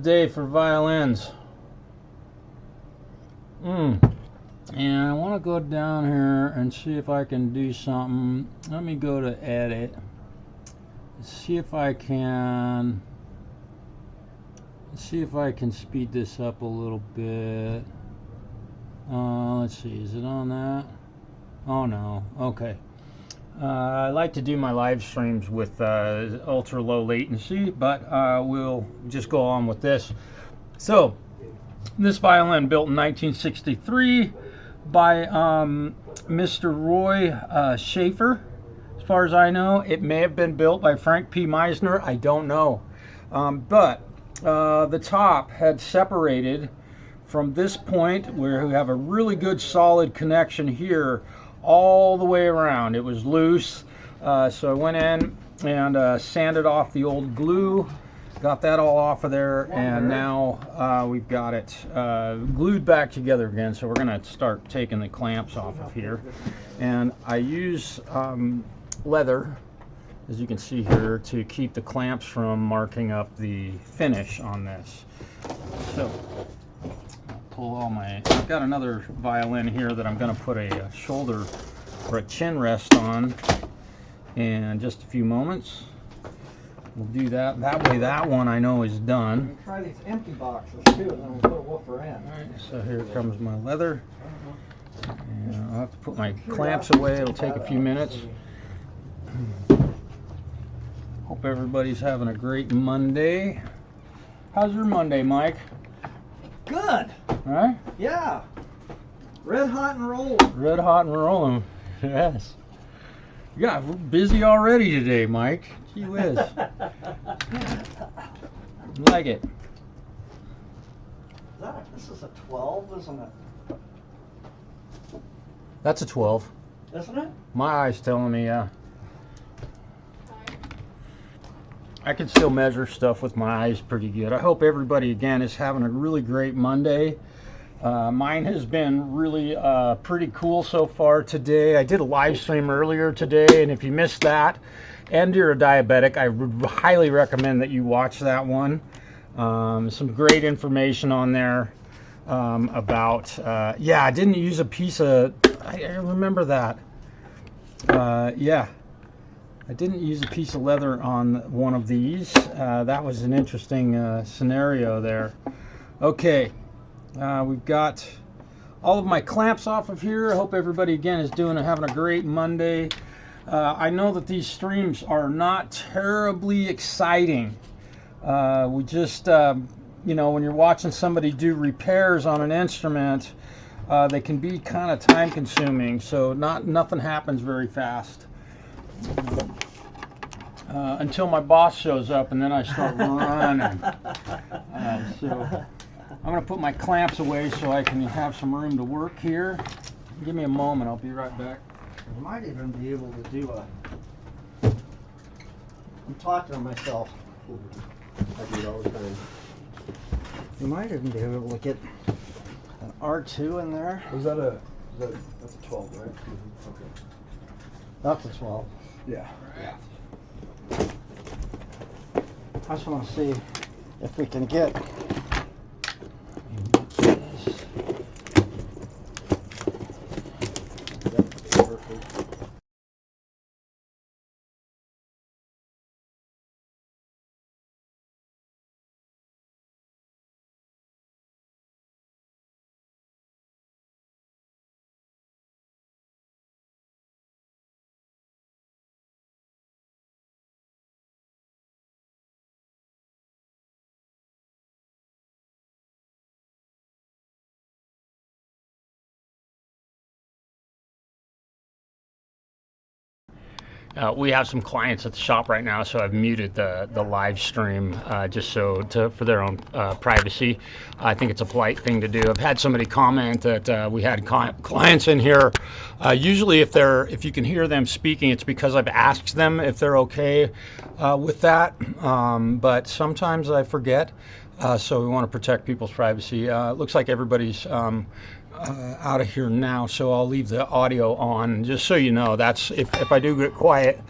Day for violins. And I want to go down here and see if I can do something. Let me go to edit. See if I can speed this up a little bit. Let's see, is it on that? Oh no, okay. I like to do my live streams with ultra low latency, but we'll just go on with this. So, this violin built in 1963 by Mr. Roy Schaefer. As far as I know, it may have been built by Frank P. Meisner. I don't know. But the top had separated from this point where we have a really good solid connection here all the way around. It was loose, so I went in and sanded off the old glue, got that all off of there, and now we've got it glued back together again. So we're going to start taking the clamps off of here, and I use leather, as you can see here, to keep the clamps from marking up the finish on this. So pull all my, I've got another violin here that I'm going to put a shoulder or a chin rest on in just a few moments. We'll do that. That way that one I know is done. We'll try these empty boxes too, and then we'll put a woofer in. Alright, so here comes my leather. And I'll have to put my clamps away. It'll take a few minutes. Hope everybody's having a great Monday. How's your Monday, Mike? Good. Right? Yeah. Red hot and rolling. Red hot and rolling. Yes. Yeah, we're busy already today, Mike. Gee whiz. Like it. This is a 12, isn't it? That's a 12. Isn't it? My eye's telling me, yeah. I can still measure stuff with my eyes pretty good. I hope everybody, again, is having a really great Monday. Mine has been really pretty cool so far today. I did a live stream earlier today, and if you missed that and you're a diabetic, I would highly recommend that you watch that one. Some great information on there about, yeah, I didn't use a piece of, I remember that. Yeah. I didn't use a piece of leather on one of these. That was an interesting scenario there. Okay, we've got all of my clamps off of here. I hope everybody again is having a great Monday. I know that these streams are not terribly exciting. We just, you know, when you're watching somebody do repairs on an instrument, they can be kind of time consuming. So nothing happens very fast. Until my boss shows up, and then I start running. So I'm going to put my clamps away so I can have some room to work here. Give me a moment, I'll be right back. I might even be able to do a... I'm talking to myself. I do it all the time. You might even be able to get an R2 in there. That's a 12, right? Mm-hmm. Okay. That's a 12. Yeah. I just want to see if we can get We have some clients at the shop right now, so I've muted the live stream just so for their own privacy. I think it's a polite thing to do. I've had somebody comment that we had clients in here. Usually, if you can hear them speaking, it's because I've asked them if they're okay with that. But sometimes I forget, so we want to protect people's privacy. It looks like everybody's out of here now, so I'll leave the audio on just so you know. That's if I do get quiet,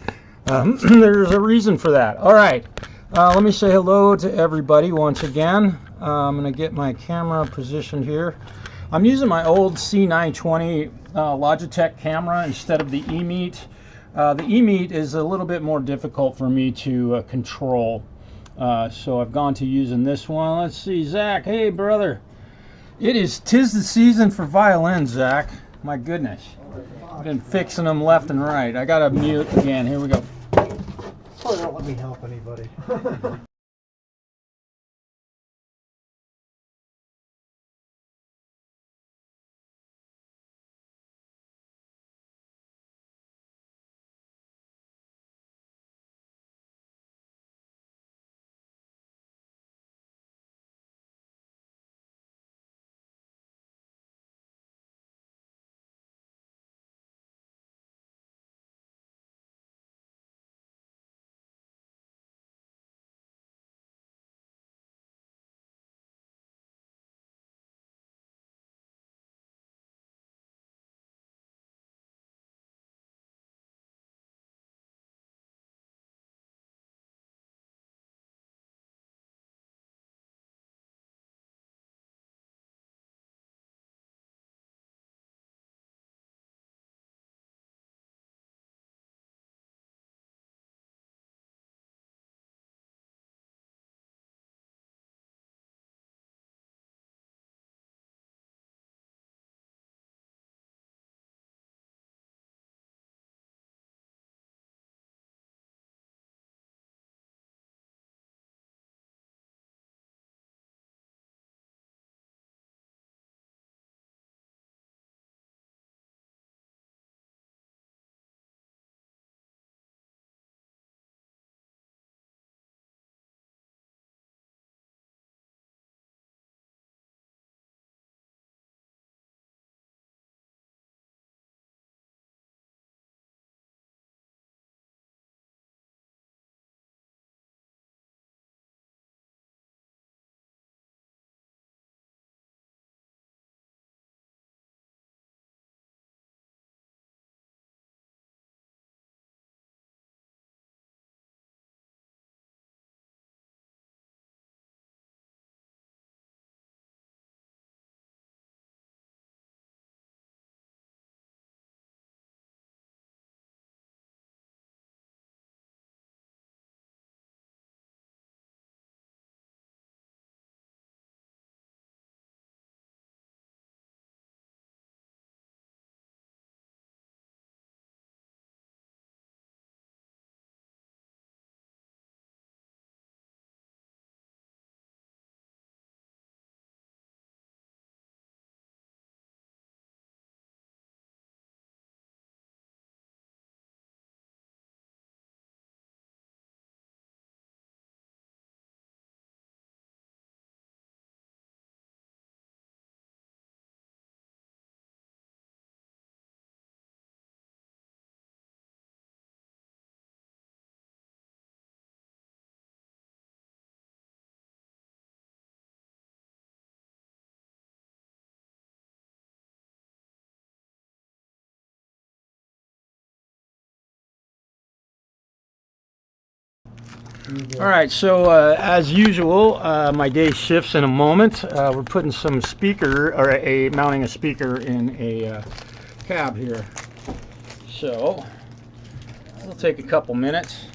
there's a reason for that. All right, Let me say hello to everybody once again. I'm going to get my camera positioned here. I'm using my old C920 Logitech camera instead of the E-Meet. The E-Meet is a little bit more difficult for me to control. So I've gone to using this one. Let's see, Zach. Hey, brother. Tis the season for violins, Zach. My goodness. I've been fixing them left and right. I got to mute again. Here we go. So don't let me help anybody. All right, so as usual, my day shifts in a moment. We're putting some speaker, or mounting a speaker in a cab here. So it'll take a couple minutes.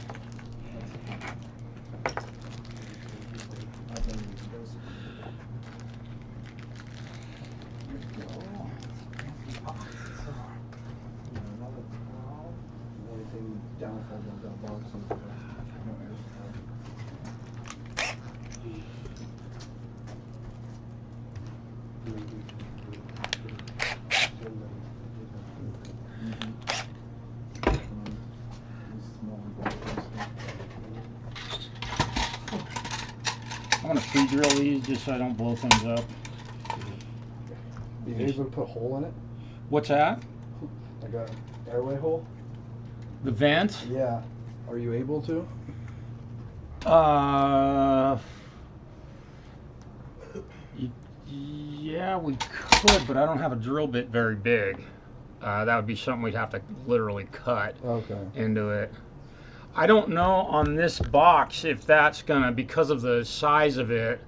I'm going to pre-drill these just so I don't blow things up. Are you able to put a hole in it? What's that? Like a airway hole? The vent? Yeah. Are you able to? Yeah, we could, but I don't have a drill bit very big. That would be something we'd have to literally cut into it. I don't know on this box if that's gonna, because of the size of it,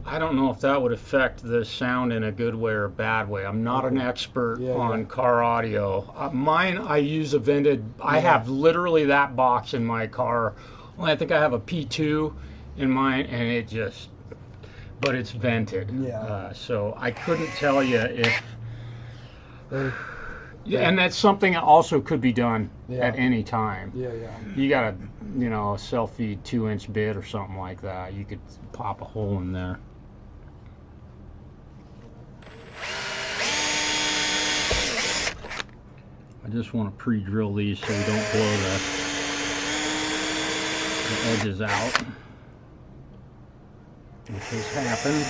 I don't know if that would affect the sound in a good way or a bad way. I'm not an expert on car audio. Mine, I use a vented, I have literally that box in my car. Well, I think I have a P2 in mine, and it just, but it's vented. So I couldn't tell you if, and that's something that also could be done at any time. You got a, you know, a self-feed 2-inch bit or something like that. You could pop a hole in there. I just want to pre-drill these so we don't blow the edges out, which has happened.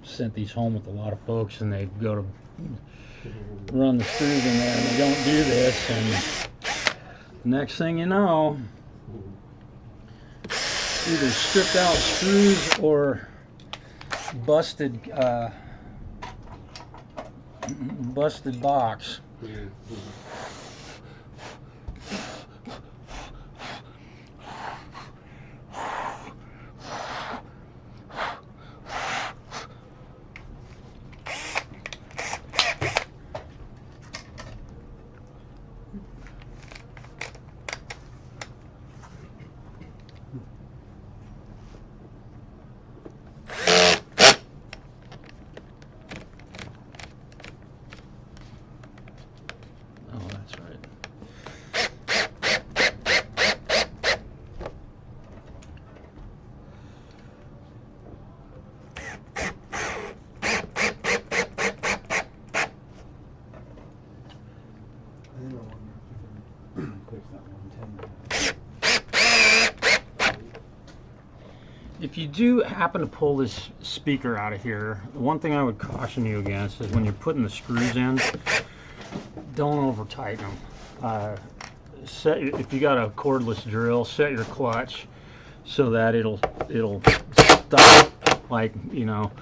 Sent these home with a lot of folks, and they go to run the screws in there and they don't do this, and next thing you know, either stripped out screws or busted busted box. If you do happen to pull this speaker out of here, the one thing I would caution you against is when you're putting the screws in, don't over tighten them. If you got a cordless drill, set your clutch so that it'll stop. Like, you know,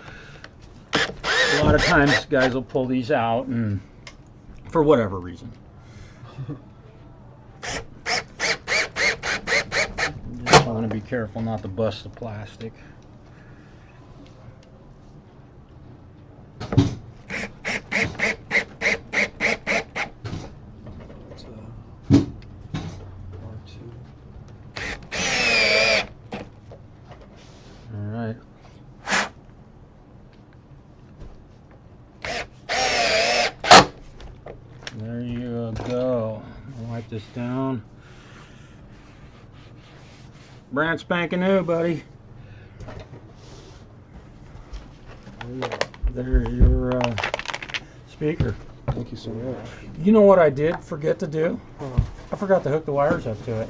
a lot of times guys will pull these out and for whatever reason. Just want to be careful not to bust the plastic. There you go. I'll wipe this down. Brand spanking new, buddy. There's your speaker. Thank you so much. You know what I did forget to do? I forgot to hook the wires up to it.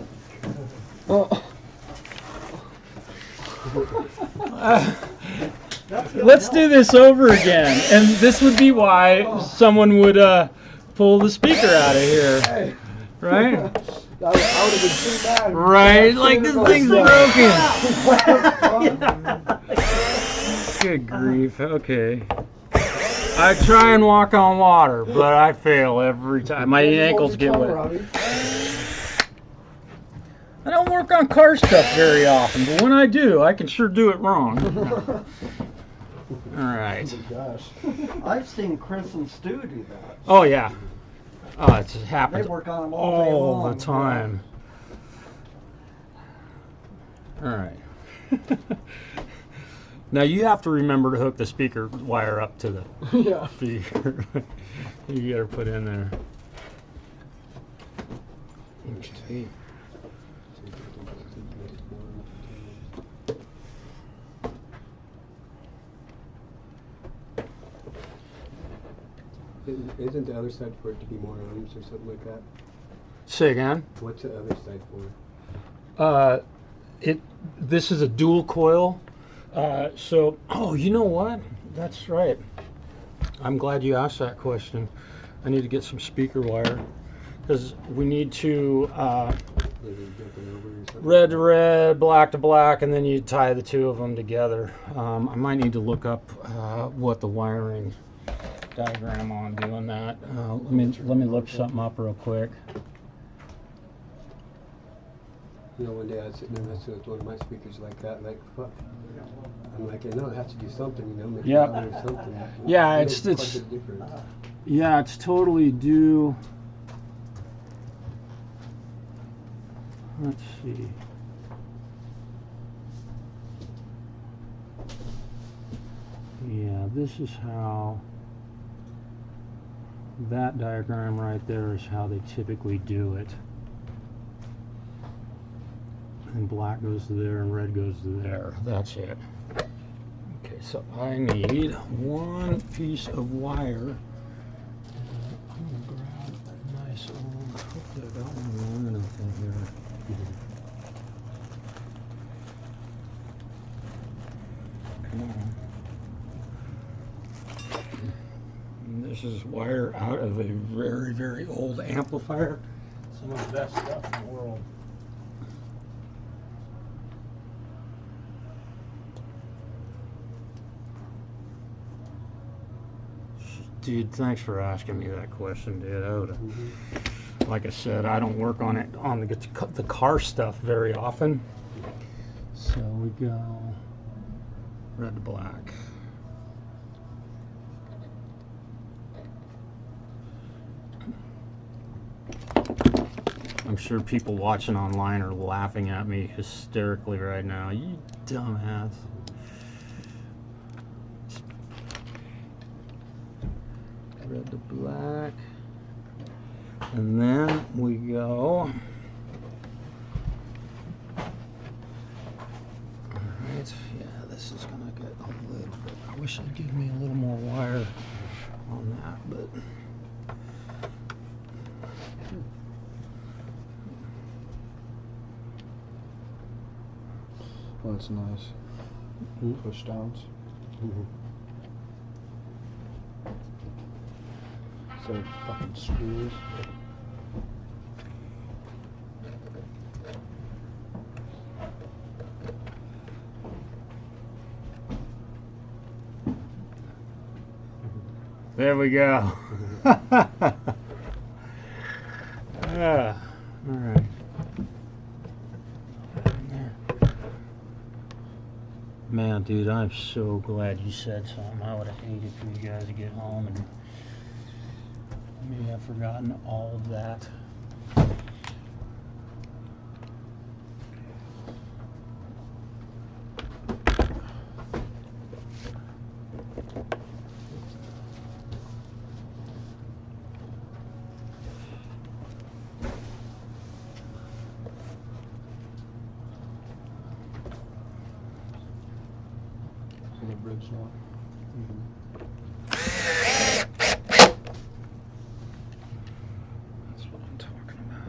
Let's do this over again. And this would be why someone would pull the speaker out of here. Right? I would have been too bad. Right? Like this thing's broken. Good grief. Okay. I try and walk on water, but I fail every time. My ankles get wet. I don't work on car stuff very often, but when I do, I can sure do it wrong. All right. Oh gosh. I've seen Chris and Stu do that. Oh yeah. Oh, it just happens They work on them all day all long. the time. All right. Now you have to remember to hook the speaker wire up to the speaker. You gotta put in there. Okay. Isn't the other side for it to be more arms or something like that? Say again? What's the other side for? This is a dual coil. So, oh, you know what? That's right. I'm glad you asked that question. I need to get some speaker wire because we need to red to red, black to black, and then you tie the two of them together. I might need to look up what the wiring diagram on doing that. Let me look something up real quick. You know, one day I was sitting there messing with one of my speakers like that, like, fuck. I'm like, I know it has to do something, you know, make it louder or something. Yeah, It it's makes quite a difference. yeah, it's totally due. Let's see. Yeah, this is how that diagram right there is how they typically do it. And black goes to there and red goes to there. That's it. Okay, so I need one piece of wire. I'm gonna grab a nice old, hopefully I got one long enough in here. Come on. And this is wire out of a very, very old amplifier. Some of the best stuff in the world. Dude, thanks for asking me that question, dude. I would've, like I said, I don't work on it on the car stuff very often. So we go red to black. I'm sure people watching online are laughing at me hysterically right now. You dumbass. Red to black, and then we go. Alright, yeah, this is gonna get a little bit. I wish it'd give me a little more wire on that, but well, that's nice. Push downs. So fucking screws. there we go. Yeah, all right. Man, dude, I'm so glad you said something. I would have hated for you guys to get home and maybe I've forgotten all of that. So the bridge now. That's what I'm talking about.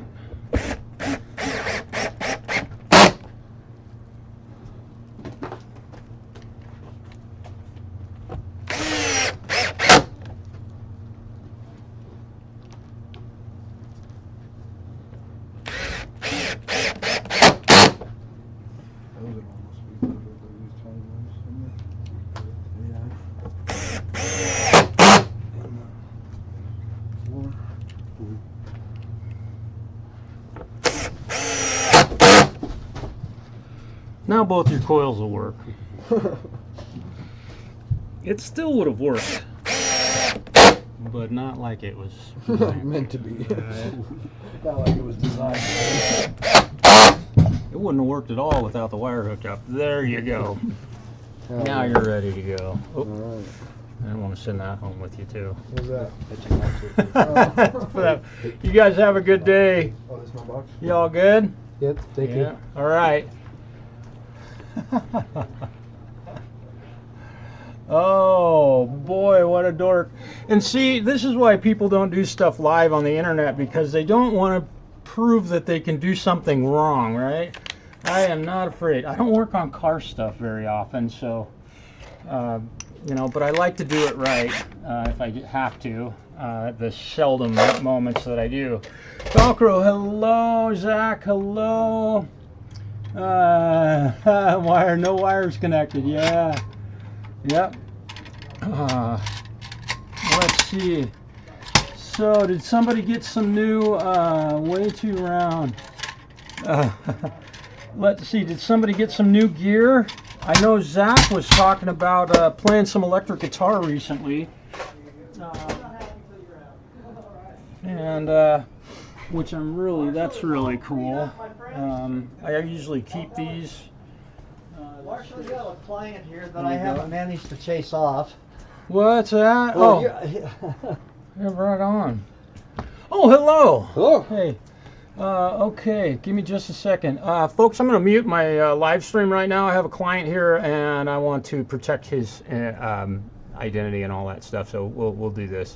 Those would almost be better if they used tiny ones. Yeah. Floor. Now both your coils will work. It still would have worked, but not like it was Meant to be. Not like it was designed. It wouldn't have worked at all without the wire hooked up. There you go. Now you're ready to go. Oh, Alright. I want to send that home with you too. What's that? You guys have a good day. Oh, this is my box? You all good? Yep, thank you. All right. Oh boy, what a dork. And see, this is why people don't do stuff live on the internet, because they don't want to prove that they can do something wrong, right? I am not afraid. I don't work on car stuff very often, so you know, but I like to do it right if I have to. The seldom moments that I do. TheFALCRO, hello. Zach, hello. Wire, no wires connected. Yeah. Yep. Let's see. So, did somebody get some new, way too round. Let's see, did somebody get some new gear? I know Zach was talking about playing some electric guitar recently. And, which that's really cool. I usually keep these. Marshall, you have a client here that I haven't managed to chase off. What's that? Well, Oh, yeah, right on. Oh, hello. Hello. Hey. Okay, give me just a second. Folks, I'm going to mute my live stream right now. I have a client here, and I want to protect his identity and all that stuff, so we'll do this.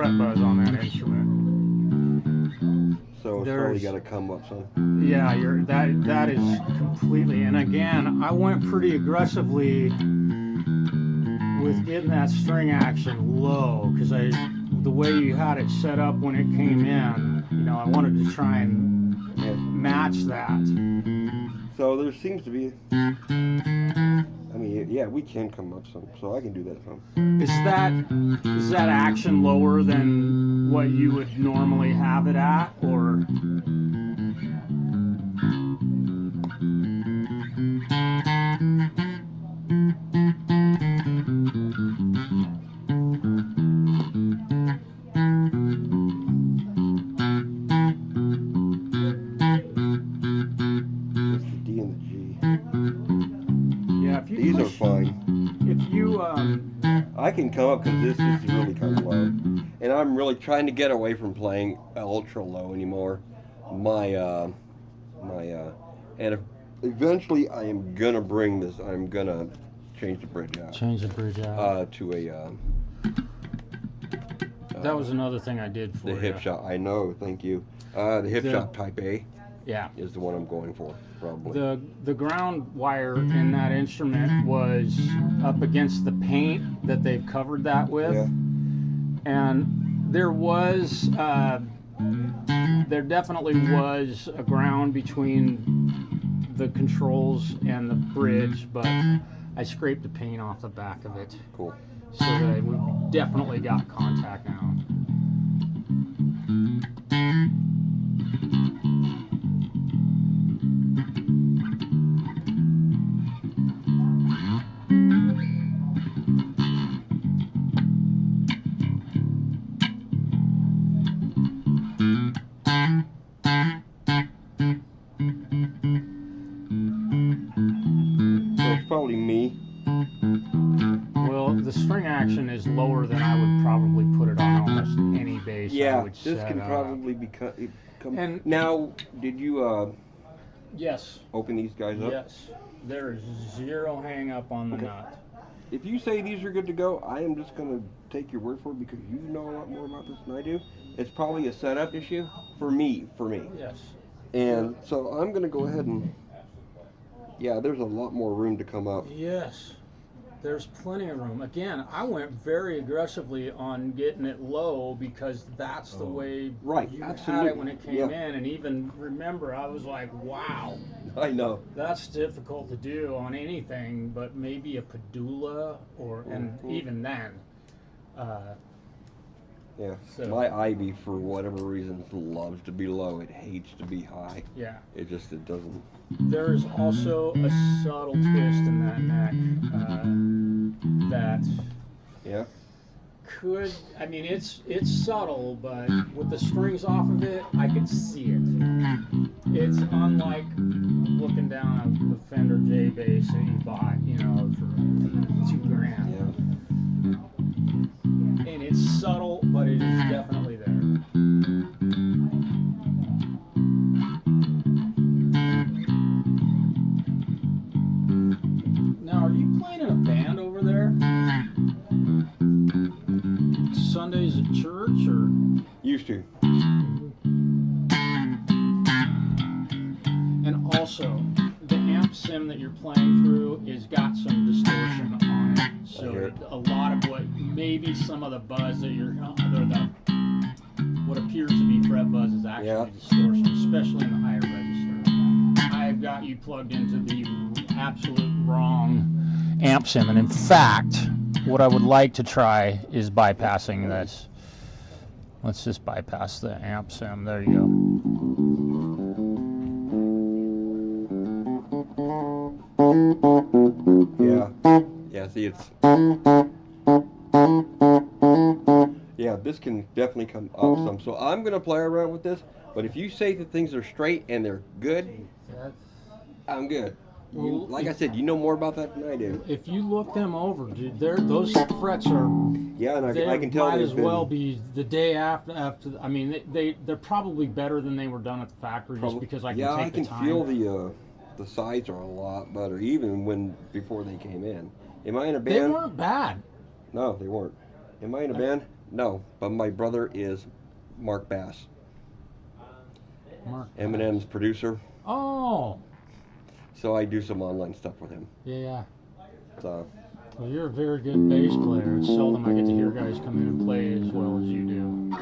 fret buzz on that instrument. So it's probably got to come up some. Yeah, that is completely. And again, I went pretty aggressively with getting that string action low because the way you had it set up when it came in, you know, I wanted to try and match that. So there seems to be. I mean, yeah, we can come up some, so I can do that some. Is that action lower than what you would normally have it at, or? Just the D and the G. Yeah, if you These push, are fine. If you I can come up because this is really kind of low, and I'm really trying to get away from playing ultra low anymore. And eventually I am gonna bring this. I'm gonna change the bridge out. change the bridge out. To a. That was another thing I did for the hip shot. I know. Thank you. The hip shot Type A. Yeah. Is the one I'm going for probably. The ground wire in that instrument was up against the paint that they've covered that with, Yeah. and there definitely was a ground between the controls and the bridge, but I scraped the paint off the back of it. Cool. So that we definitely got contact now. Probably me. Well, the string action is lower than I would probably put it on almost any bass. Yeah, I would this set can up. probably become. And now, did you yes, open these guys up? yes, there is zero hang up on the nut. If you say these are good to go, I am just going to take your word for it because you know a lot more about this than I do. It's probably a setup issue for me. Yes. And so I'm going to go ahead and. Yeah, there's a lot more room to come up. Yes, there's plenty of room. Again, I went very aggressively on getting it low because that's the way you had it when it came in. And even remember, I was like, wow. I know. That's difficult to do on anything, but maybe a Padula and even then. Yeah, so, my Ivy, for whatever reason, loves to be low. It hates to be high. Yeah. It doesn't. There's also a subtle twist in that neck that could, I mean, it's subtle, but with the strings off of it, I could see it. It's unlike looking down a Fender J bass that you bought, you know, for $2,000. Yeah. And it's subtle, but it is definitely there. Now, are you playing in a band over there? Sundays at church, or? Used to. And also, the amp sim that you're playing through has got some distortion on it. So a lot of maybe some of the buzz that what appears to be fret buzz is actually distortion, especially in the higher register. I've got you plugged into the absolute wrong amp sim, and in fact, what I would like to try is bypassing this. Let's just bypass the amp sim. There you go. Yeah. Yeah, see, it's. Yeah, this can definitely come up some. So I'm going to play around with this, but if you say that things are straight and they're good, I'm good. Like I said, you know more about that than I do. If you look them over, dude, those frets are. Yeah, and I can tell. Might as well be the day after. I mean, they're probably better than they were done at the factory, just because I can take the time. Yeah, I can feel the sides are a lot better, even before they came in. Am I in a band? They weren't bad. No, they weren't. Am I in a band? No, but my brother is Mark Bass, Mark Eminem's producer. Oh. So I do some online stuff with him. Yeah. So. Well, you're a very good bass player. It's seldom I get to hear guys come in and play as well as you do.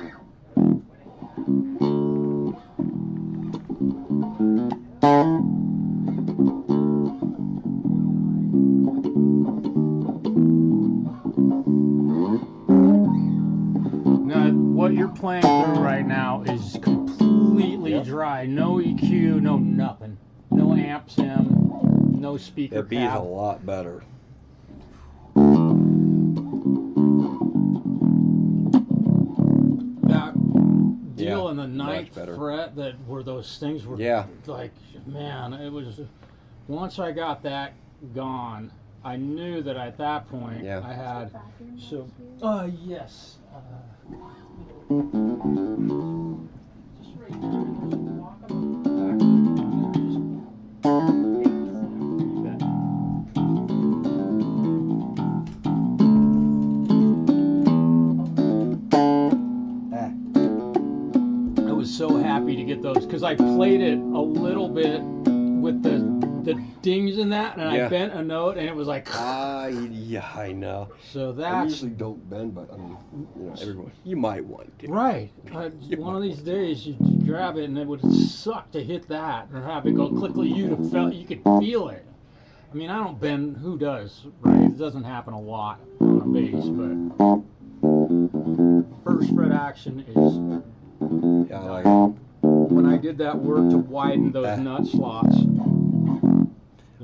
Now, what you're playing through right now is completely dry. No EQ, no nothing. No amps in, no speaker That B is a cap. lot better. That deal in the ninth fret, that where those things were like, man, it was, once I got that gone, I knew that at that point I had, so, yes. Just right there, walk up the I was so happy to get those because I played it a little bit with the dings in that, and I bent a note, and it was like. Yeah, I know. So that's. I usually don't bend, but I mean, you know, everyone. You might want to. Right. One of these days, you grab it, and it would suck to hit that or have it go quickly. You could feel it. I mean, I don't bend. Who does? Right? It doesn't happen a lot on a bass, but first fret action is. Yeah, I like it. When I did that work to widen those nut slots,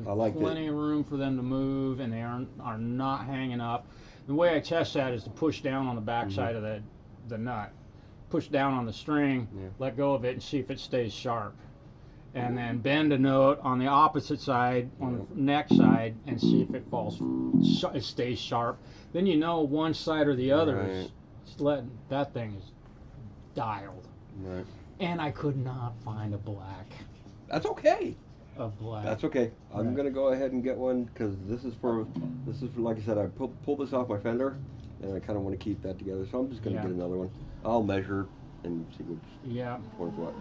I like plenty of room for them to move, and they are not hanging up. The way I test that is to push down on the back side of the nut, push down on the string, let go of it, and see if it stays sharp. And then bend a note on the opposite side, on the neck side, and see if it it stays sharp. Then you know one side or the other is letting that thing is dialed. Right. And I could not find a black. That's okay. A black. That's okay. I'm gonna go ahead and get one because this is for like I said, I pulled this off my Fender, and I kind of want to keep that together. So I'm just gonna get another one. I'll measure and see what's what.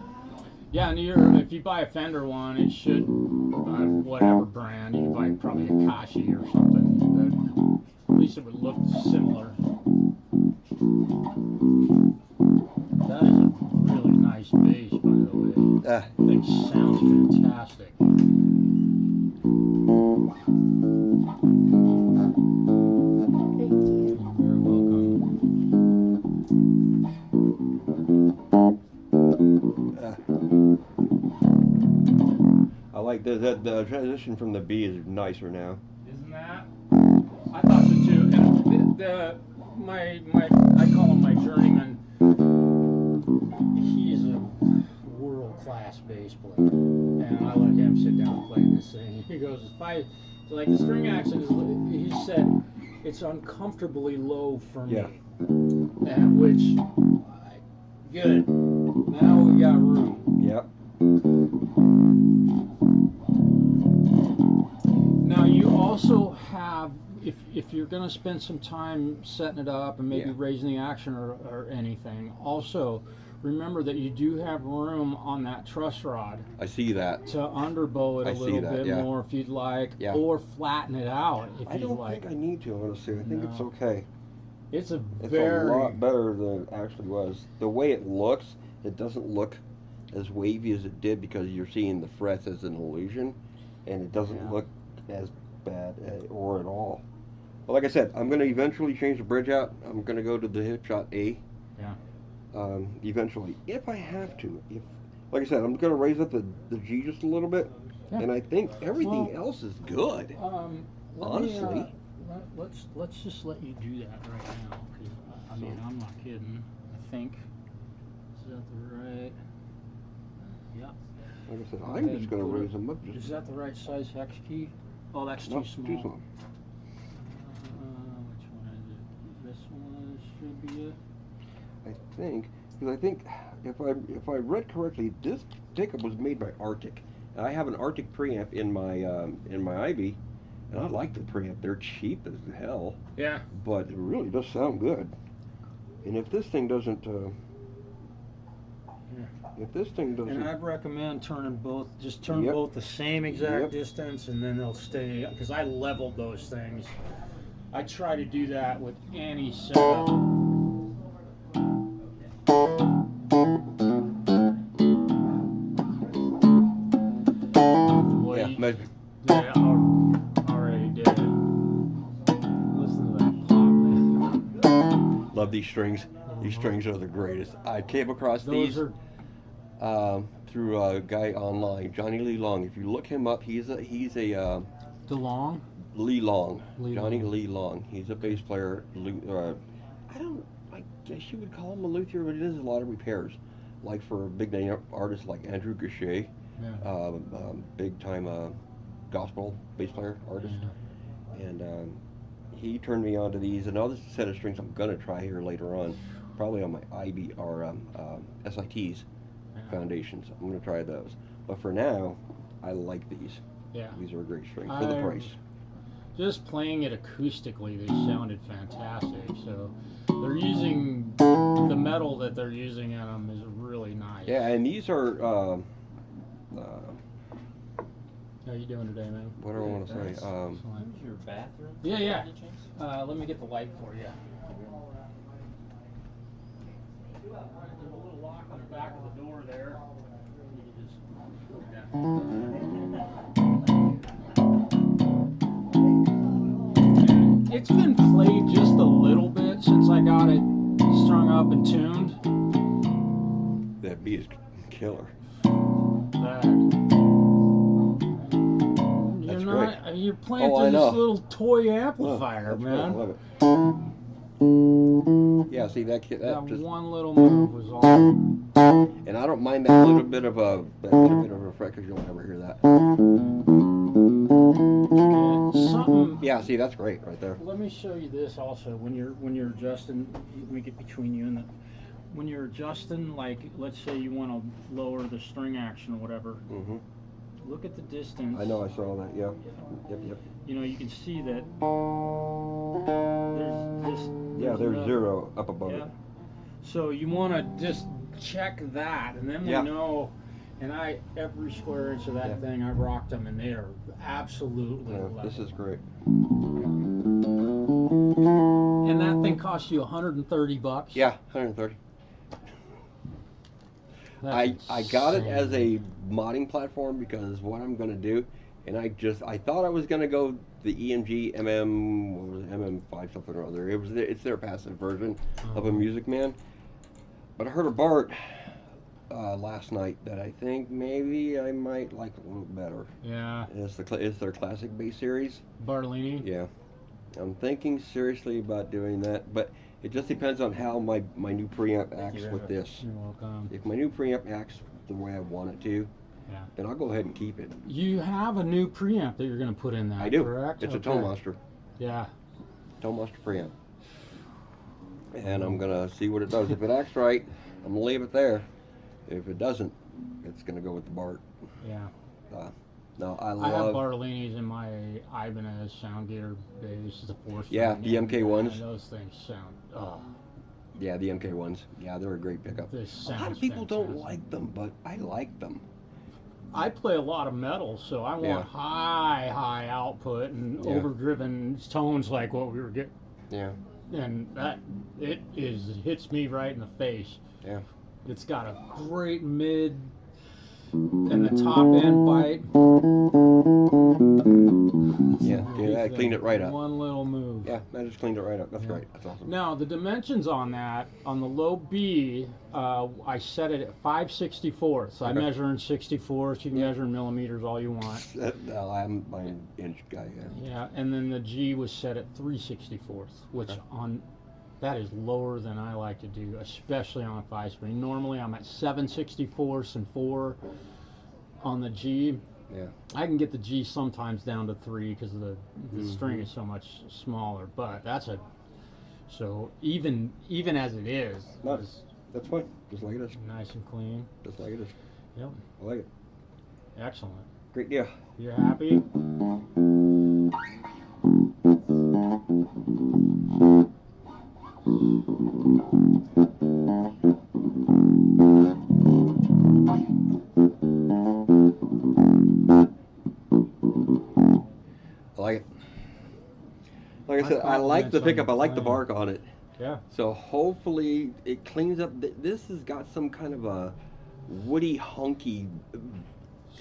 Yeah, and if you buy a Fender one, it should whatever brand. You can buy probably a Kashi or something. At least it would look similar. That is a really nice bass, by the way. That thing sounds fantastic. You're very welcome. I like the transition from the B is nicer now. Isn't that? I thought so too. And I call him my journeyman. He's a world-class bass player, and I let him sit down and play this thing. He goes, like the string action is, he said, it's uncomfortably low for me. And which, good. Now we got room. Yep. Now you also have, if you're going to spend some time setting it up and maybe raising the action or anything, also remember that you do have room on that truss rod. I see that. To underbow it a little bit more if you'd like, or flatten it out if you'd like. I don't think I need to, honestly. I think it's okay. It's a lot better than it actually was. The way it looks, it doesn't look as wavy as it did because you're seeing the frets as an illusion, and it doesn't look as bad or at all. But like I said, I'm going to eventually change the bridge out. I'm going to go to the Hipshot A. Eventually, if I have to. Like I said, I'm going to raise up the G just a little bit, and I think everything else is good. Honestly. Let's just let you do that right now. I mean, I'm not kidding. I think. Is that the right? Yep. Like I said, I'm just going to raise them up. Is that the right size hex key? Oh, that's too small. Too small. Which one is it? This one should be it. I think, because I think if I read correctly, this pickup was made by Arctic. And I have an Arctic preamp in my IB, and I like the preamp. They're cheap as hell. Yeah. But it really does sound good. And if this thing doesn't, if this thing doesn't, And I'd recommend turning both, just turn Yep. both the same exact Yep. distance, and then they'll stay, because I leveled those things. I try to do that with any setup. yeah, Yeah, already did it. Listen to that pop, man. love these strings. These strings are the greatest. I came across Those these are through a guy online, Johnny Lee Long. If you look him up, he's a DeLong. Lee Long, Lee Johnny Long. Lee Long. He's a bass player. I guess you would call him a luthier, but he does a lot of repairs, like for big name artists like Andrew Gachet, Yeah. big time gospel bass player artist, and he turned me on to these. Another set of strings I'm gonna try here later on, probably on my IB or SITs foundations. I'm gonna try those, but for now, I like these. Yeah. These are a great string for the price. Just playing it acoustically, they sounded fantastic. So they're using the metal that they're using in them is really nice. Yeah, and these are. How you doing today, man? What do I want to say? Excellent. Your bathroom? Yeah, yeah. Any chance? Let me get the light for you. There's a little lock on the back of the door there. You can just put it down. It's been played just a little bit since I got it strung up and tuned. That beat is killer. You're playing Oh, I through know. this little toy amplifier, That's man. great. I love it. Yeah, see that kid. That Just, one little move was all. and I don't mind that little bit of a effect because you'll never hear that. Yeah, something. Yeah, see that's great right there. Let me show you this also. When you're adjusting, let me get between you and the. When you're adjusting, like let's say you want to lower the string action or whatever. Mhm. Look at the distance. I know. I saw that. Yeah. Yep. You know, you can see that there's this. Yeah, there's another. 0 up above Yeah. it. So you want to just check that, and then we Yeah. know. And every square inch of that Yeah. thing, I rocked them, and they are absolutely Yeah, level. this is great. And that thing cost you $130. Yeah, 130. I got it as a modding platform because what I'm gonna do, and I thought I was gonna go the EMG MM, what was it, MM5 something or other. It's their passive version of a Music Man, but I heard a Bart last night that I think maybe I might like a little better. Yeah. It's their classic bass series. Bartolini. Yeah, I'm thinking seriously about doing that, but it just depends on how my new preamp acts with this. You're welcome. If my new preamp acts the way I want it to, Yeah. then I'll go ahead and keep it. You have a new preamp that you're going to put in that, I do. correct? It's a Okay. Tone Monster. Yeah. Tone Monster preamp. And I'm going to see what it does. If it acts right, I'm going to leave it there. If it doesn't, it's going to go with the Bart. Yeah. No, I I have love... Bartolini's in my Ibanez sound gear bass, the 4-string. Yeah, the MK ones. And those things sound, Yeah, the MK ones. Yeah, they're a great pickup. this A lot sounds of people don't fantastic. like them, but I like them. I play a lot of metal, so I want Yeah. high output and Yeah. overdriven tones like what we were getting. Yeah. And that hits me right in the face. Yeah. It's got a great mid and the top end bite. Yeah, I cleaned it right up. One little move. Yeah, I just cleaned it right up. That's great. That's awesome. Now the dimensions on that, on the low B, I set it at 5/64. I Okay. measure in 64ths. You can measure in millimeters all you want. I'm an inch guy. Yeah. Yeah, and then the G was set at 3/64, which Okay. that is lower than I like to do, especially on a 5-string. Normally I'm at 7/64 and 4 on the G. Yeah. I can get the G sometimes down to 3 because the string is so much smaller, but so even as it is, No, it's that's fine. Just like it is. nice and clean. Just like it is. Yep, I like it. excellent. Great deal. You happy? I like it. Like I said, I like the pickup. I like the bark on it. Yeah. So hopefully it cleans up. This has got some kind of a woody, hunky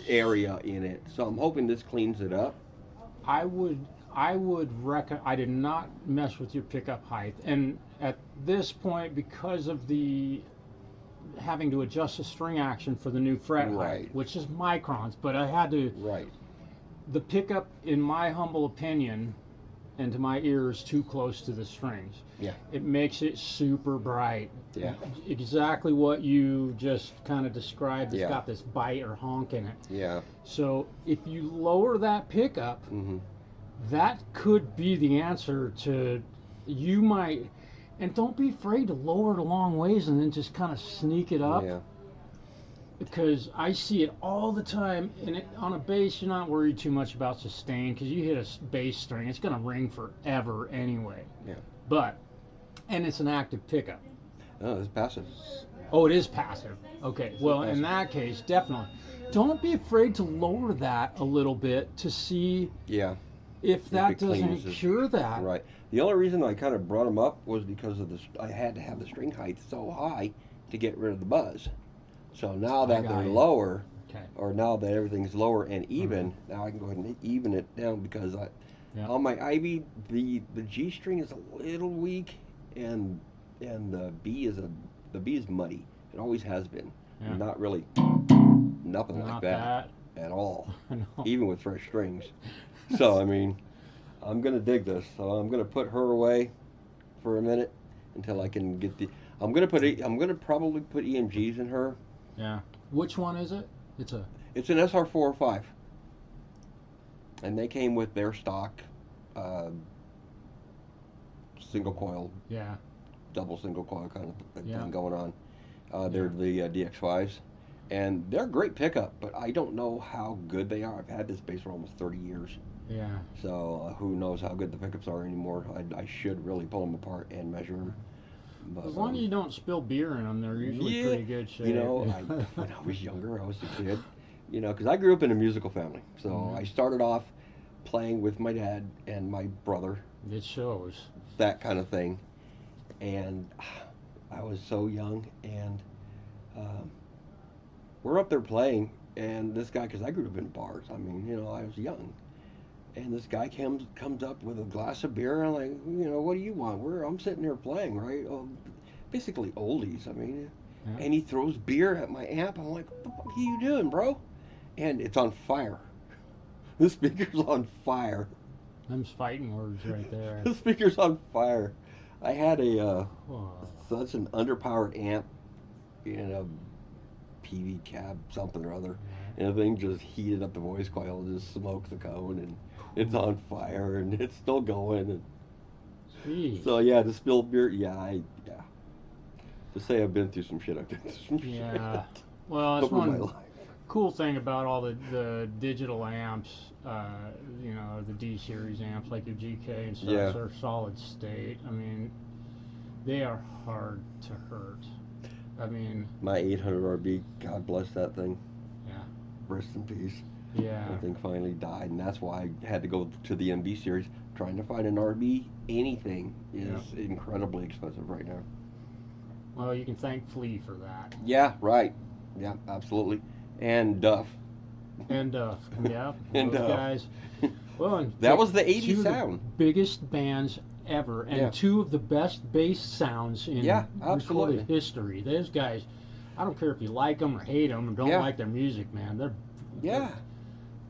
area in it. So I'm hoping this cleans it up. I would recommend. I did not mess with your pickup height, and at this point, because of the having to adjust the string action for the new fret height, which is microns, but I had to. Right. The pickup, in my humble opinion, and to my ears, too close to the strings. Yeah. It makes it super bright. Yeah. Exactly what you just kind of described. It's Yeah. got this bite or honk in it. Yeah. So if you lower that pickup, that could be the answer to, you might, and don't be afraid to lower it a long ways and then just kind of sneak it up. Yeah. Because I see it all the time, and on a bass, you're not worried too much about sustain, because you hit a bass string, it's going to ring forever anyway. Yeah. But, and it's an active pickup. Oh, it's passive. Oh, it is passive. Okay, well, in that case, definitely. Don't be afraid to lower that a little bit to see if that doesn't cure that. Right. The only reason I kind of brought them up was because of I had to have the string height so high to get rid of the buzz. So now that they're lower, or now that everything's lower and even, now I can go ahead and even it down, because on my Ivy, the G string is a little weak, and the B is muddy. It always has been. Yeah. Not really, nothing like that at all, even with fresh strings. So I mean, I'm gonna dig this. So I'm gonna put her away for a minute until I can get the. I'm gonna probably put EMGs in her. Yeah. Which one is it? It's an SR405, and they came with their stock single coil. Yeah. Double single coil kind of thing going on. They're the DX5s, and they're a great pickup, but I don't know how good they are. I've had this bass for almost 30 years. Yeah. So who knows how good the pickups are anymore. I should really pull them apart and measure them. But, as long as you don't spill beer in them, they're usually pretty good shape. You know, when I was younger, I was a kid, you know, because I grew up in a musical family. So I started off playing with my dad and my brother. It shows. That kind of thing. And I was so young, and we're up there playing, and this guy, because I grew up in bars, I mean, you know, I was young. And this guy comes up with a glass of beer, and I'm like, you know, what do you want? I'm sitting there playing, right? Basically oldies, I mean. Yeah. And he throws beer at my amp. I'm like, what the fuck are you doing, bro? And it's on fire. The speaker's on fire. Them's fighting words right there. The speaker's on fire. I had such an underpowered amp in a PV cab, something or other. And the thing just heated up the voice coil and just smoked the cone, and it's on fire, and it's still going. And so yeah, to spill beer, to say I've been through some shit, I've been through some shit. Yeah. Well, that's one cool thing about all the digital amps, you know, the D series amps like your GK and stuff, are solid state. I mean, they are hard to hurt. I mean, my 800 RB, God bless that thing. Yeah. Rest in peace. Yeah. That thing finally died, and that's why I had to go to the MB series. Trying to find an RB, anything is incredibly expensive right now. Well, you can thank Flea for that. Yeah, right. Yeah, absolutely. And Duff. And Duff, yeah. And those guys. Well, and that was the 80s sound. Two of the biggest bands ever, and two of the best bass sounds in recorded history. Those guys, I don't care if you like them or hate them or don't like their music, man. Their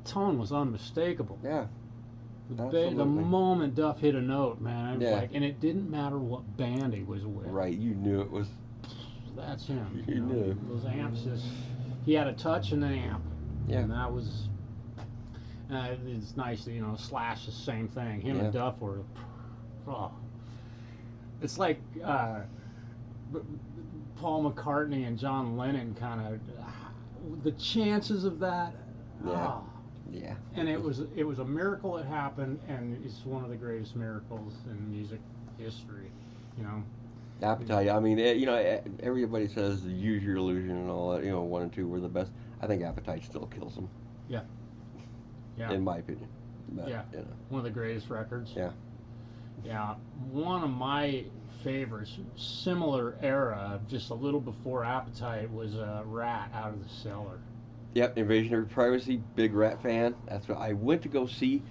tone was unmistakable. Yeah. The moment Duff hit a note, man, it was like, and it didn't matter what band he was with. Right, you knew it was. That's him. You knew. Those amps just, he had a touch and an amp. Yeah. And that was, it's nice that, you know, Slash is the same thing. Him and Duff were, it's like Paul McCartney and John Lennon kind of, the chances of that. Yeah. And it was a miracle it happened, and it's one of the greatest miracles in music history, you know. Appetite. I mean, you know, everybody says Use Your Illusion and all that. You know, 1 and 2 were the best. I think Appetite still kills them. Yeah. Yeah. In my opinion. But, Yeah. You know. One of the greatest records. Yeah. Yeah. One of my favorites, similar era, just a little before Appetite, was Rat Out of the Cellar. Yep, Invasion of Privacy, big Rat fan. That's what I went to go see.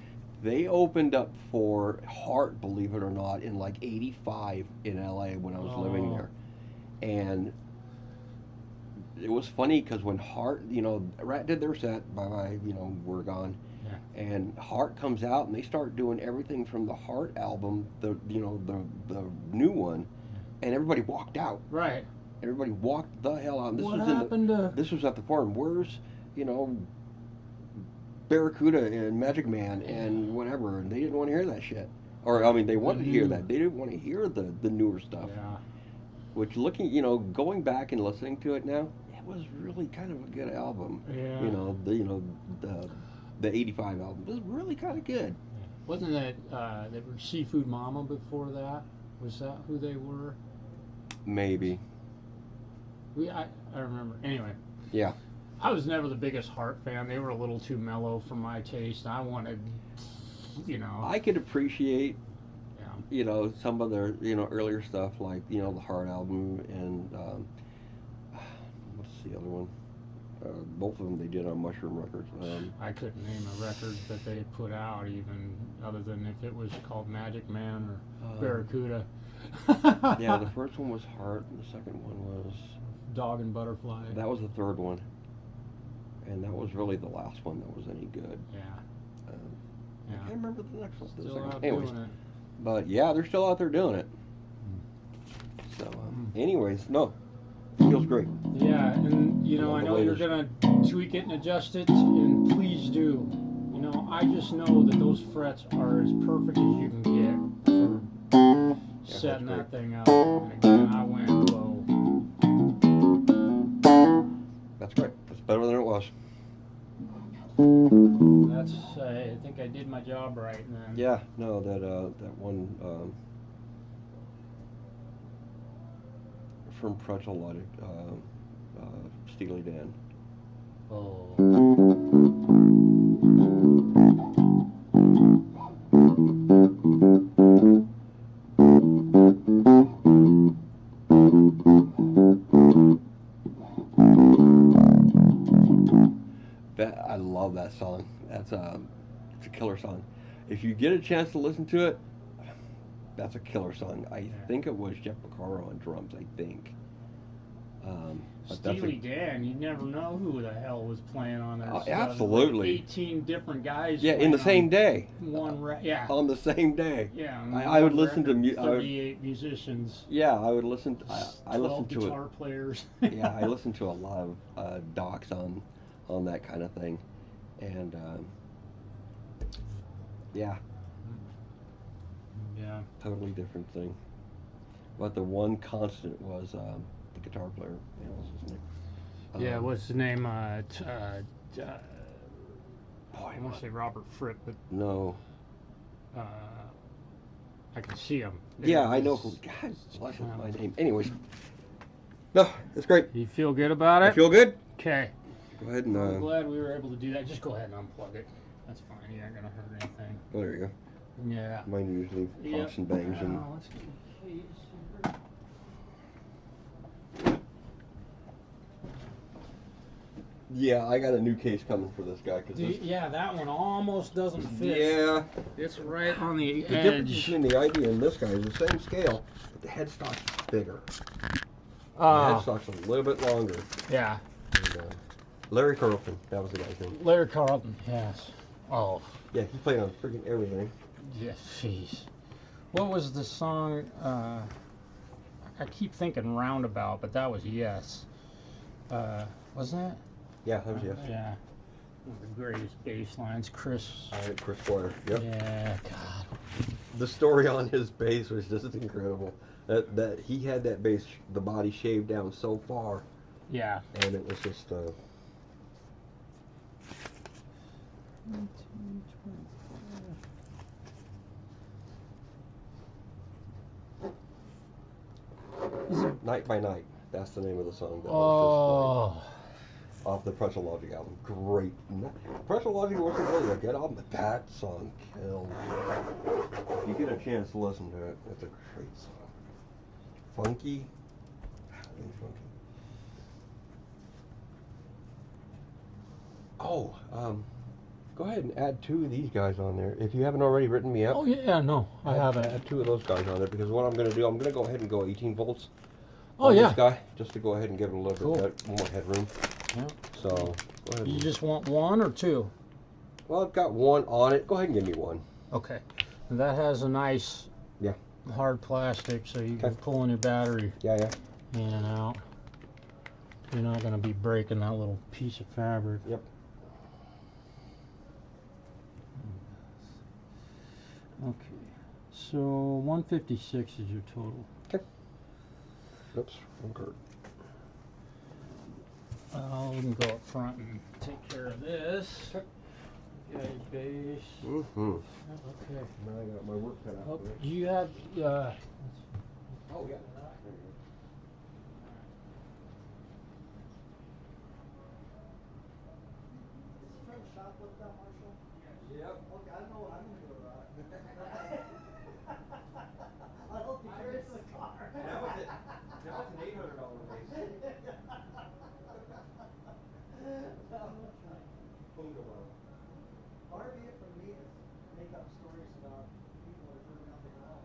They opened up for Heart, believe it or not, in like '85 in LA when I was living there. And it was funny because when Heart, you know, Rat did their set, bye-bye, you know, we're gone. Yeah. And Heart comes out and they start doing everything from the Heart album, the new one, and everybody walked out. Right. Everybody walked the hell out. What happened to... This was at the forum. Where's, you know, Barracuda and Magic Man and whatever, and they didn't want to hear that shit. Or, I mean, they wanted to hear that. They didn't want to hear the newer stuff. Yeah. Which, looking, you know, going back and listening to it now, it was really kind of a good album. Yeah. You know, the '85 album was really kind of good. Wasn't that, they were Seafood Mama before that? Was that who they were? Maybe. I remember. Anyway. Yeah. I was never the biggest Heart fan. They were a little too mellow for my taste. I wanted, you know. I could appreciate, you know, some of their, you know, earlier stuff, like, you know, the Heart album and, what's the other one? Both of them they did on Mushroom Records. I couldn't name a record that they put out, even other than if it was called Magic Man or Barracuda. Yeah, the first one was Heart, and the second one was Dog and Butterfly. That was the third one, and that was really the last one that was any good. Yeah. I can't remember the next one. Still out anyways, doing it. But yeah, they're still out there doing it. So, anyways, no, feels great. Yeah, and you know, I know you're gonna tweak it and adjust it, and please do. You know, I just know that those frets are as perfect as you can get for setting that thing up. And again, I went low. That's great. That's better than it was. That's. I think I did my job right then. Yeah. No, that one from Pretzel Logic, Steely Dan. Oh. I love that song. It's a killer song. If you get a chance to listen to it, that's a killer song. I think it was Jeff Porcaro on drums. I think. Steely Dan, you never know who the hell was playing on that. Absolutely. Like 18 different guys. Yeah, in the same day. Yeah. On the same day. Yeah. I would listen to 38 musicians. Yeah, I would listen. I listened to guitar players. Yeah, I listened to a lot of docs on that kind of thing, and yeah. Yeah. Totally different thing. But the one constant was the guitar player. Yeah, what's his name? Yeah, what's his name? Boy, I want to say Robert Fripp, but no. I can see him. Yeah, I know who. God bless my name. Anyways, no, it's great. You feel good about it? I feel good. Okay. Go ahead and. I'm glad we were able to do that. Just go ahead and unplug it. That's fine. You aren't gonna hurt anything. Oh, there you go. Yeah. Mine usually pops and bangs and. Let's get the case here. Yeah, I got a new case coming for this guy. Yeah, that one almost doesn't fit. Yeah. It's right on the edge. The difference between the idea and this guy is the same scale, but the headstock's bigger. The headstock's a little bit longer. Yeah. And, Larry Carlton, that was the guy's name. Larry Carlton, yes. Oh. Yeah, he played on freaking everything. Yes, jeez. What was the song? I keep thinking Roundabout, but that was Yes. Wasn't it? Yeah, that was Yes. Yeah. One of the greatest bass lines, Chris. Chris Squire. Yep. Yeah, God. The story on his bass was just incredible. That he had that bass, the body shaved down so far. Yeah. And it was just. Night by Night. That's the name of the song that I was Oh. just playing. Off the Pressure Logic album. Great. Pressure Logic wasn't really a good album, but that song killed. If you get a chance to listen to it, it's a great song. Funky. Really funky. Oh, go ahead and add 2 of these guys on there. If you haven't already written me up. Oh yeah, no, I haven't. Add 2 of those guys on there, because what I'm going to do, I'm going to go ahead and go 18 volts. Oh on yeah. This guy, just to go ahead and give it a little Cool. bit more headroom. Yeah. So, go ahead. You just want 1 or 2? Well, I've got 1 on it. Go ahead and give me 1. Okay. And that has a nice Yeah. hard plastic, so you can pull in your battery Yeah. in and out. You're not going to be breaking that little piece of fabric. Yep. Okay. So 156 is your total. Okay. Oops, wrong card. We can go up front and take care of this. Okay, base. Mm-hmm. Okay. Now I got my work cut out. Oh, you have, Oh, yeah. Trying to shop with that, Marshall? Yep. Okay, I know what I'm gonna do about it. I hope you carry it to the car. Now it's an $800 base. Far be it from me to make up stories about people that do nothing wrong.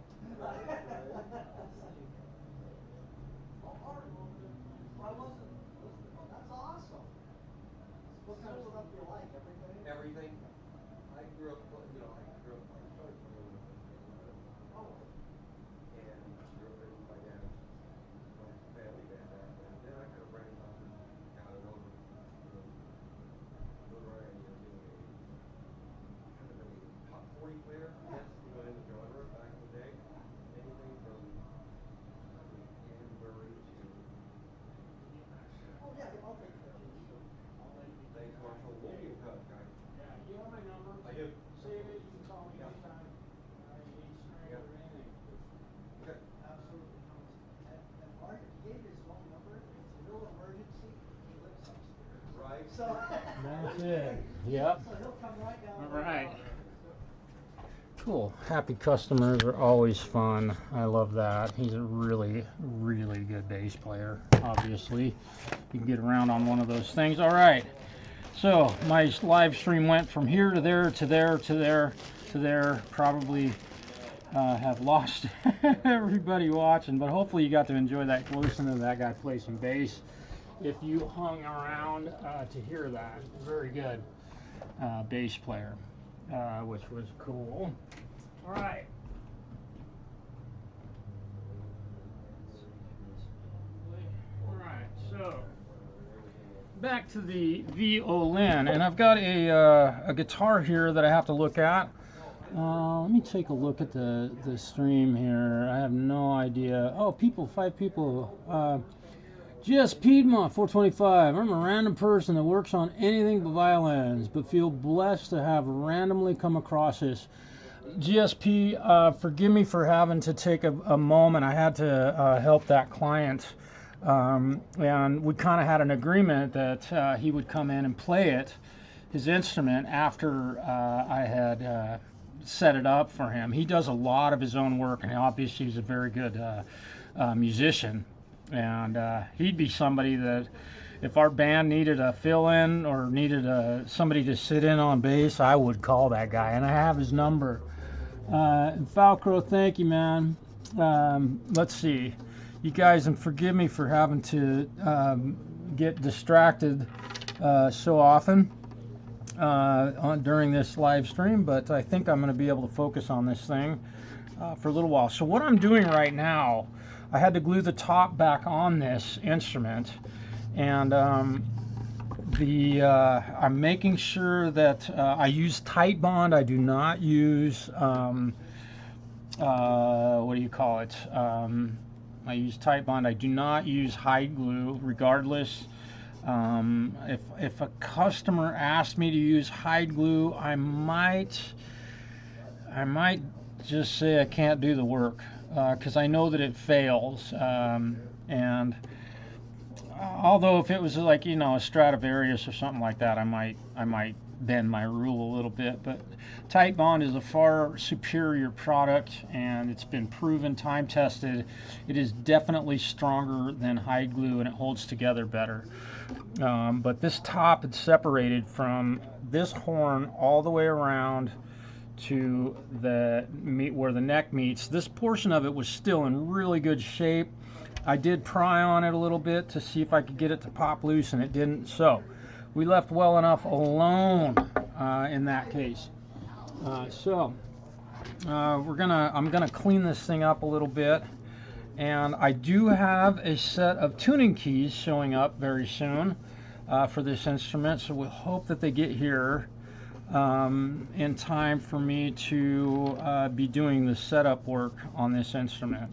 I wasn't. Oh, that's awesome. What kind of stuff do you like? Everything? Everything. I grew up, I started playing Oh. and grew up in my dad's family band back then. Then I kind of branched off and got it over notoriety of being kind of a top 40 player, I guess, in the genre back in the day. Anything from Canterbury to Oh yeah, I'll take that. Thanks, Marshall. We'll be in touch, guys. yeah, you have my number. I do. Save it, you can call me Yeah. anytime. You need strength Yeah. or anything. Okay. Absolutely. And Mark, if he gave you his phone number, if it's a real emergency, he lives upstairs. Right. So That's it. Yep. So he'll come right down. All right. Cool. Happy customers are always fun. I love that. He's a really, really good bass player, obviously. You can get around on one of those things. All right. So my live stream went from here to there to there to there to there. Probably have lost everybody watching, but hopefully you got to enjoy that, listen to that guy play some bass. If you hung around to hear that, very good bass player, which was cool. All right. All right, so back to the violin, and I've got a guitar here that I have to look at. Let me take a look at the stream here. I have no idea. Oh, 5 people. GS Piedmont 425. I'm a random person that works on anything but violins, but feel blessed to have randomly come across this. GSP, forgive me for having to take a moment. I had to help that client, and we kind of had an agreement that he would come in and play it, his instrument, after I had set it up for him. He does a lot of his own work, and obviously he's a very good musician. And he'd be somebody that, if our band needed a fill-in or needed somebody to sit in on bass, I would call that guy, and I have his number. Falcro, thank you, man. Let's see. You guys, and forgive me for having to get distracted so often during this live stream, but I think I'm going to be able to focus on this thing for a little while. So what I'm doing right now, I had to glue the top back on this instrument, and I'm making sure that I use tight bond. I do not use what do you call it? I use tight bond. I do not use hide glue, regardless. If a customer asked me to use hide glue, I might just say I can't do the work, because I know that it fails. And although if it was like, you know, a Stradivarius or something like that, I might bend my rule a little bit. But Titebond is a far superior product, and it's been proven, time tested. It is definitely stronger than hide glue, and it holds together better. But this top is separated from this horn all the way around to the where the neck meets. This portion of it was still in really good shape. I did pry on it a little bit to see if I could get it to pop loose, and it didn't. So we left well enough alone in that case. I'm gonna clean this thing up a little bit, and I do have a set of tuning keys showing up very soon for this instrument, so we'll hope that they get here in time for me to be doing the setup work on this instrument.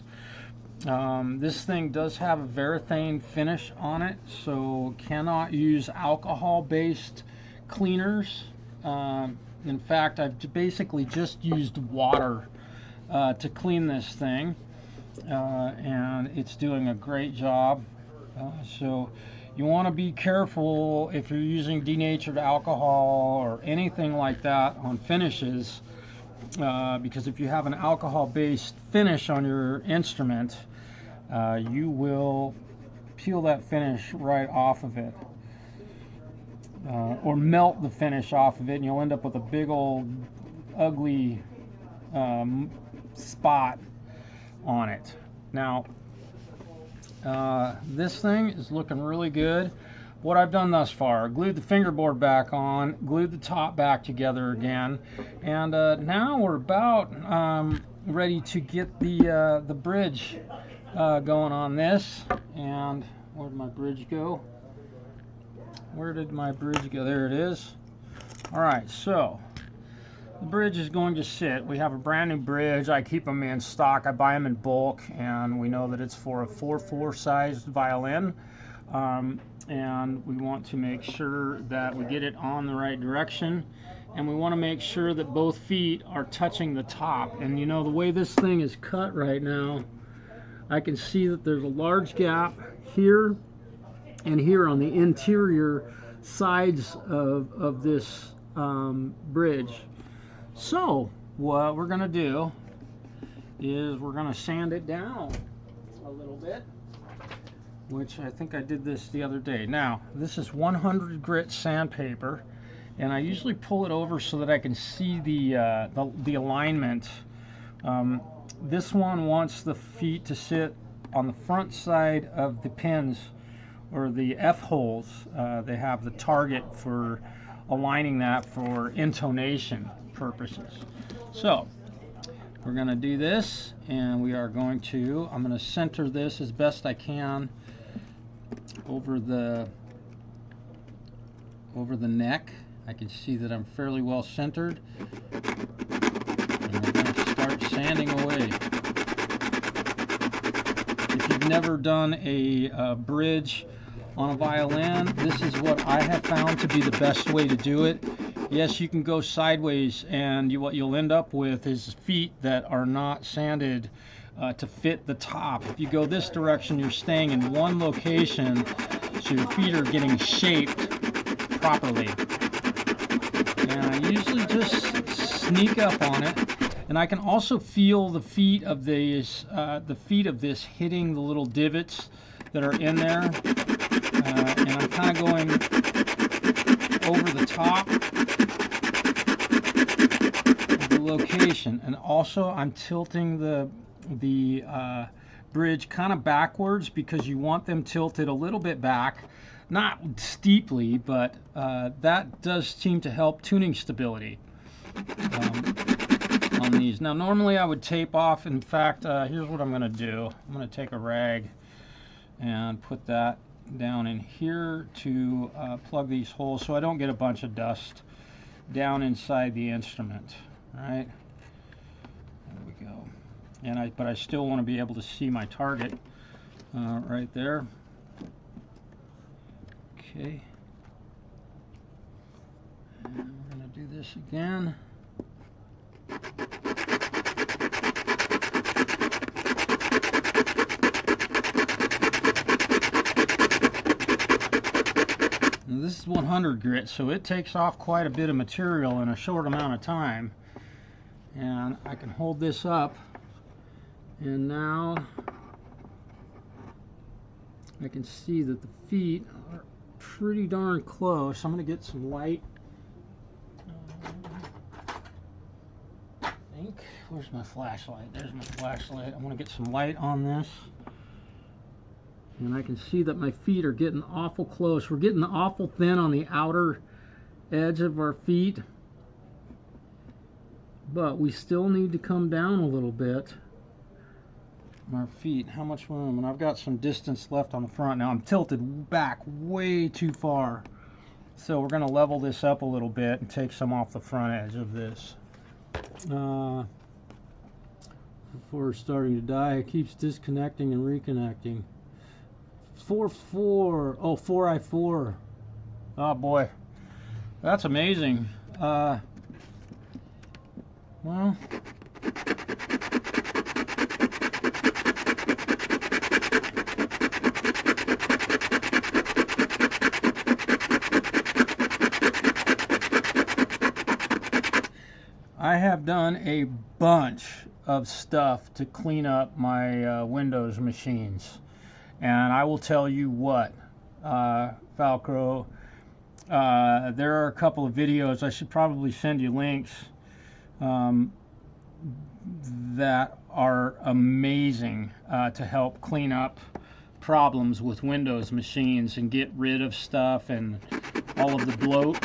This thing does have a varathane finish on it, so cannot use alcohol-based cleaners. In fact, I've basically just used water to clean this thing, and it's doing a great job. So you want to be careful if you're using denatured alcohol or anything like that on finishes, because if you have an alcohol-based finish on your instrument, you will peel that finish right off of it, or melt the finish off of it, and you'll end up with a big old ugly spot on it. Now, this thing is looking really good. What I've done thus far, glued the fingerboard back on, glued the top back together again, and now we're about ready to get the bridge going on this. And where did my bridge go? Where did my bridge go? There it is. All right, so the bridge is going to sit. We have a brand new bridge. I keep them in stock. I buy them in bulk, and we know that it's for a 4/4 sized violin. And we want to make sure that we get it on the right direction, and we want to make sure that both feet are touching the top. And you know, the way this thing is cut right now, I can see that there's a large gap here and here on the interior sides of this bridge. So what we're going to do is we're going to sand it down a little bit, which I think I did this the other day. Now, this is 100 grit sandpaper, and I usually pull it over so that I can see the alignment. This one wants the feet to sit on the front side of the pins, or the F holes. They have the target for aligning that for intonation purposes. So we're going to do this, and we are going to, I'm going to center this as best I can over the neck. I can see that I'm fairly well centered, and we're going to start sanding away. If you've never done a bridge on a violin, this is what I have found to be the best way to do it. Yes, you can go sideways, and what you'll end up with is feet that are not sanded to fit the top. If you go this direction, you're staying in one location, so your feet are getting shaped properly. And I usually just sneak up on it, and I can also feel the feet of this hitting the little divots that are in there, and I'm kind of going over the top of the location, and also I'm tilting the bridge kind of backwards, because you want them tilted a little bit back, not steeply, but that does seem to help tuning stability on these. Now, normally I would tape off. In fact, here's what I'm going to do. I'm going to take a rag and put that down in here to plug these holes so I don't get a bunch of dust down inside the instrument. All right, there we go. And but I still want to be able to see my target right there. Okay, and we're going to do this again. 100 grit, so it takes off quite a bit of material in a short amount of time. And I can hold this up, and now I can see that the feet are pretty darn close. I'm going to get some light. I think, where's my flashlight? There's my flashlight. I want to get some light on this. And I can see that my feet are getting awful close. We're getting awful thin on the outer edge of our feet. But we still need to come down a little bit. Our feet, how much room? And I've got some distance left on the front. Now I'm tilted back way too far. So we're going to level this up a little bit and take some off the front edge of this. Before starting to die, it keeps disconnecting and reconnecting. 4.4. Oh, 4i4. Oh boy, that's amazing. Well, I have done a bunch of stuff to clean up my Windows machines. And I will tell you what, TheFALCRO, there are a couple of videos, I should probably send you links, that are amazing to help clean up problems with Windows machines and get rid of stuff and all of the bloat.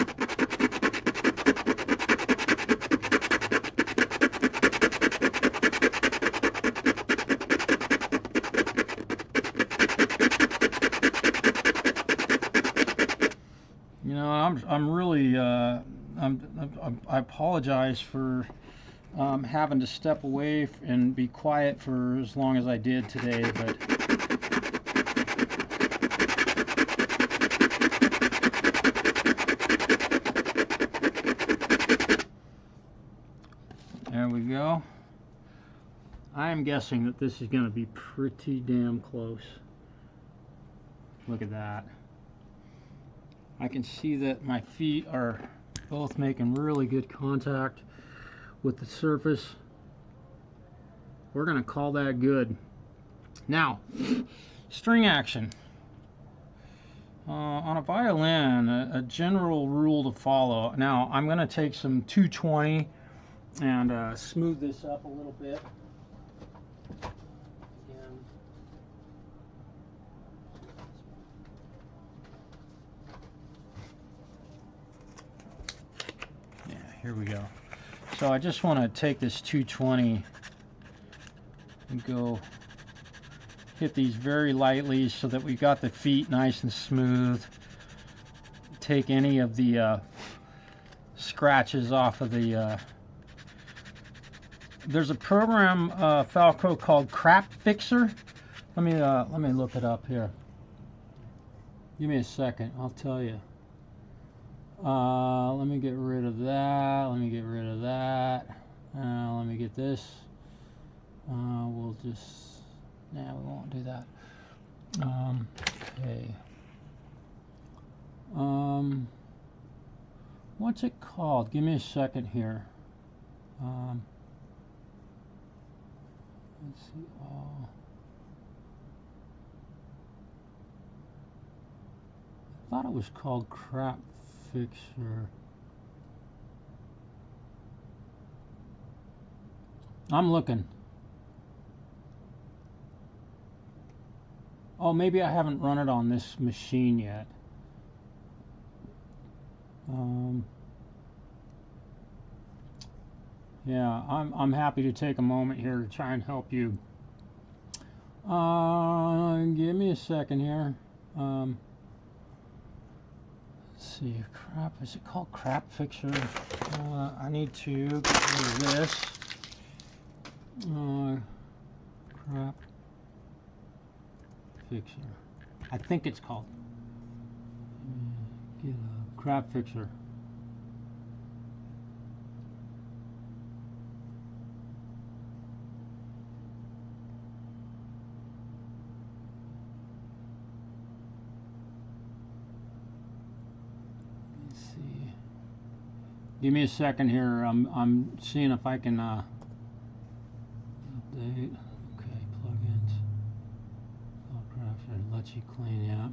You know, I'm really, I apologize for having to step away and be quiet for as long as I did today, but there we go. I am guessing that this is going to be pretty damn close. Look at that. I can see that my feet are both making really good contact with the surface. We're going to call that good. Now, string action. On a violin, a general rule to follow. Now, I'm going to take some 220 and smooth this up a little bit. Here we go. So I just want to take this 220 and go hit these very lightly so that we got the feet nice and smooth. Take any of the scratches off of the there's a program TheFALCRO called Crap Fixer. Let me look it up here. Give me a second, I'll tell you. Let me get rid of that. Let me get rid of that. Let me get this. We'll just, nah, we won't do that. Okay. What's it called? Give me a second here. Let's see. Oh. I thought it was called Crap Fixer. I'm looking. Oh, maybe I haven't run it on this machine yet. Yeah, I'm happy to take a moment here to try and help you. Give me a second here. Let's see, crap, is it called Crap Fixer? I need to get rid of this. Crap Fixer. I think it's called. Get a Crap Fixer. Give me a second here. I'm seeing if I can update. Okay, plugins. It lets you clean, yeah.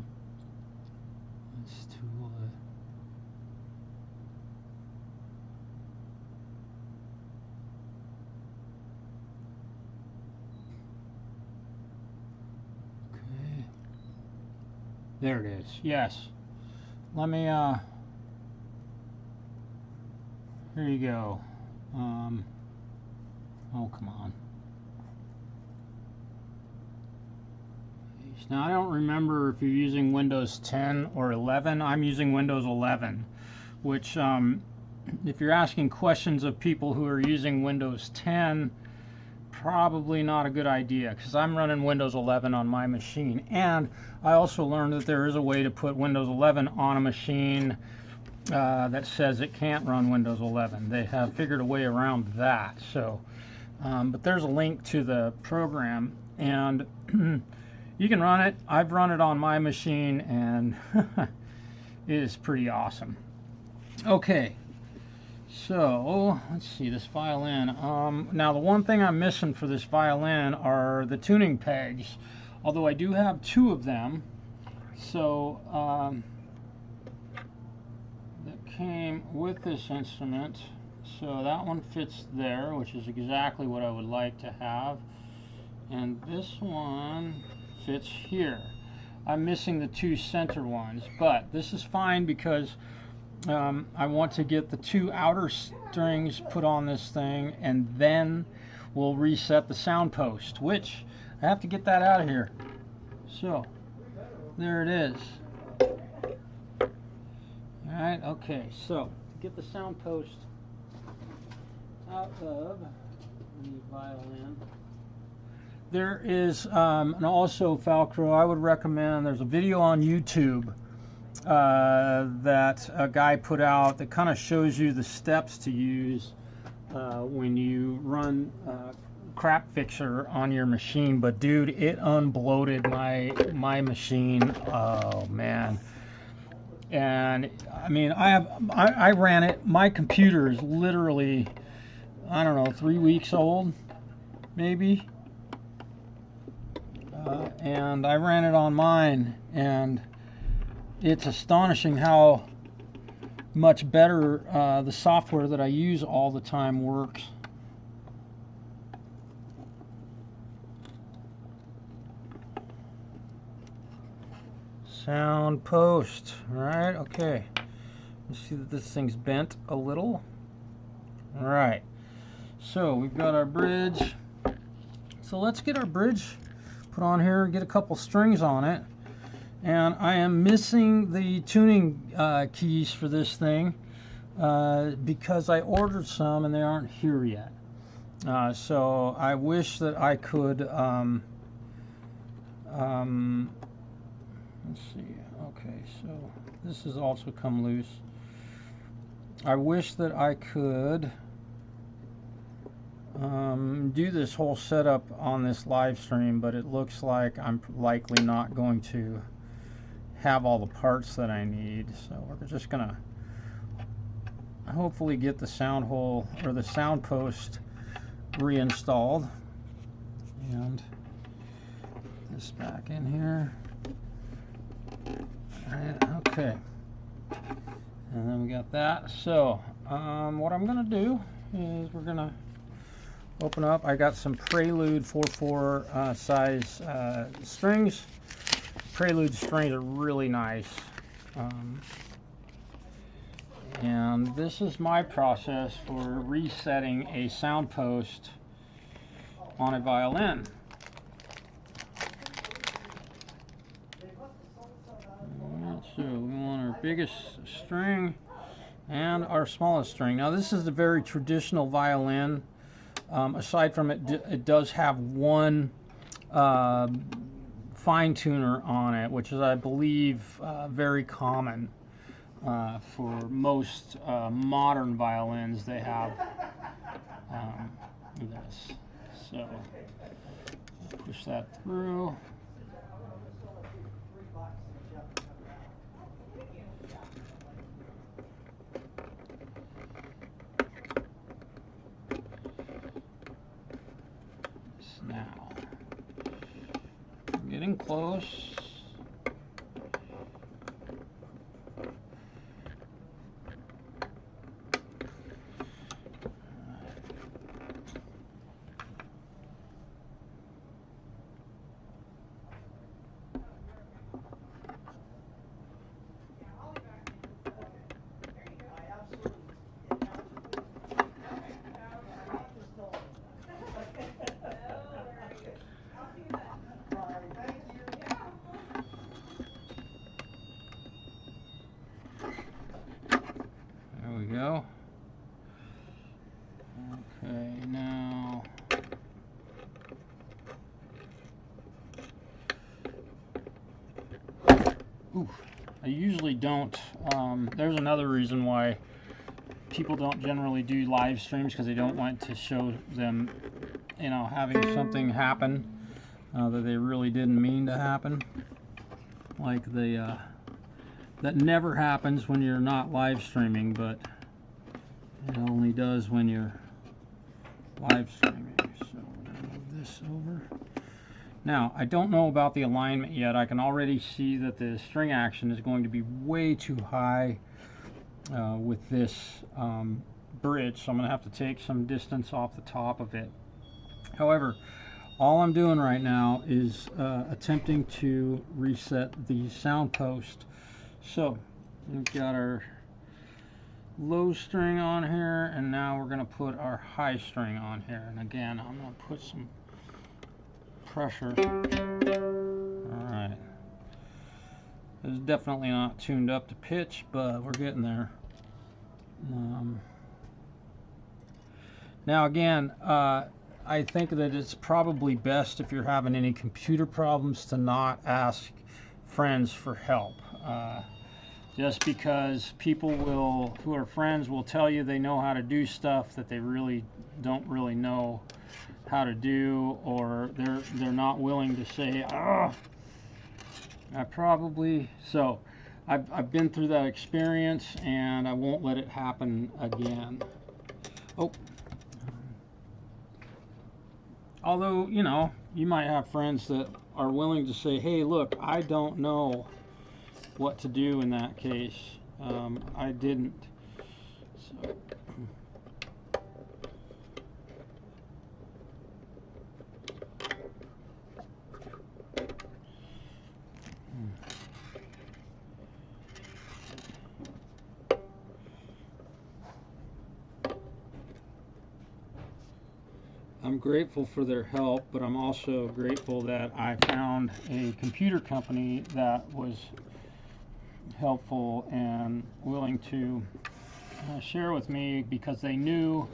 Let's tool it. Okay. There it is. Yes. Let me here you go. Oh, come on. Now, I don't remember if you're using Windows 10 or 11. I'm using Windows 11, which, if you're asking questions of people who are using Windows 10, probably not a good idea, because I'm running Windows 11 on my machine. And I also learned that there is a way to put Windows 11 on a machine that says it can't run Windows 11. They have figured a way around that. So, but there's a link to the program, and you can run it. I've run it on my machine, and it is pretty awesome. Okay, so let's see this violin. Now, the one thing I'm missing for this violin are the tuning pegs, although I do have 2 of them. So that came with this instrument. So that one fits there, which is exactly what I would like to have. And this one fits here. I'm missing the 2 center ones, but this is fine because I want to get the 2 outer strings put on this thing, and then we'll reset the sound post, which I have to get that out of here. So there it is. Alright, okay, so to get the sound post out of the violin, there is, and also Falcro, I would recommend, there's a video on YouTube that a guy put out that kind of shows you the steps to use when you run Crap Fixer on your machine. But dude, it unbloated my machine. Oh man. And I mean, I ran it. My computer is literally, I don't know, 3 weeks old, maybe. And I ran it on mine, and it's astonishing how much better the software that I use all the time works. Sound post. Alright, okay. Let's see that this thing's bent a little. Alright. So we've got our bridge. So let's get our bridge put on here, get a couple strings on it. And I am missing the tuning keys for this thing because I ordered some and they aren't here yet. So I wish that I could, let's see, okay, so this has also come loose. I wish that I could do this whole setup on this live stream, but it looks like I'm likely not going to have all the parts that I need. So we're just gonna hopefully get the sound hole or the sound post reinstalled, and this back in here. Alright, okay, and then we got that. So what I'm gonna do is we're gonna open up. I got some Prelude 4/4 size strings. Prelude strings are really nice. And this is my process for resetting a sound post on a violin. So we want our biggest string and our smallest string. Now this is a very traditional violin. Aside from it, it does have one fine tuner on it, which is, I believe, very common for most modern violins. They have this. So push that through. Now, getting close. There we go. Okay, now I usually don't. There's another reason why people don't generally do live streams, because they don't want to show them, you know, having something happen that they really didn't mean to happen. Like the that never happens when you're not live streaming, but it only does when you're live streaming. So we're going to move this over. Now, I don't know about the alignment yet. I can already see that the string action is going to be way too high with this bridge, so I'm going to have to take some distance off the top of it. However, all I'm doing right now is attempting to reset the sound post. So we've got our low string on here, and now we're going to put our high string on here. And again, I'm going to put some pressure. Alright. It's definitely not tuned up to pitch, but we're getting there. Now again, I think that it's probably best, if you're having any computer problems, to not ask friends for help. Just because people who are friends will tell you they know how to do stuff that they really don't really know how to do, or they're not willing to say, oh, I've been through that experience, and I won't let it happen again. Oh. Although, you know, you might have friends that are willing to say, hey, look, I don't know what to do in that case. I didn't. So. I'm grateful for their help, but I'm also grateful that I found a computer company that was helpful and willing to share with me, because they knew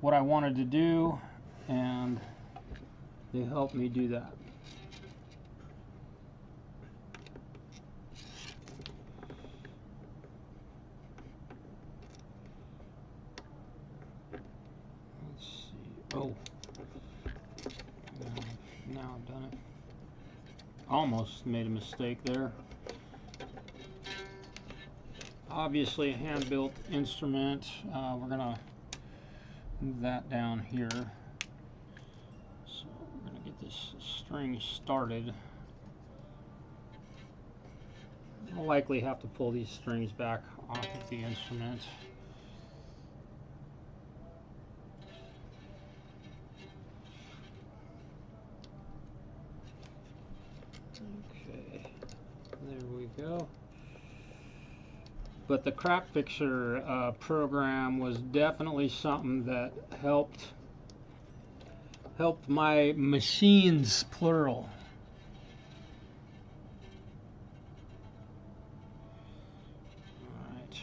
what I wanted to do, and they helped me do that. Let's see. Oh. Now I've done it. Almost made a mistake there. Obviously a hand-built instrument. We're gonna move that down here. So we're gonna get this string started. I'll likely have to pull these strings back off of the instrument. Okay, there we go. But the Crap Fixer program was definitely something that helped my machines, plural. All right.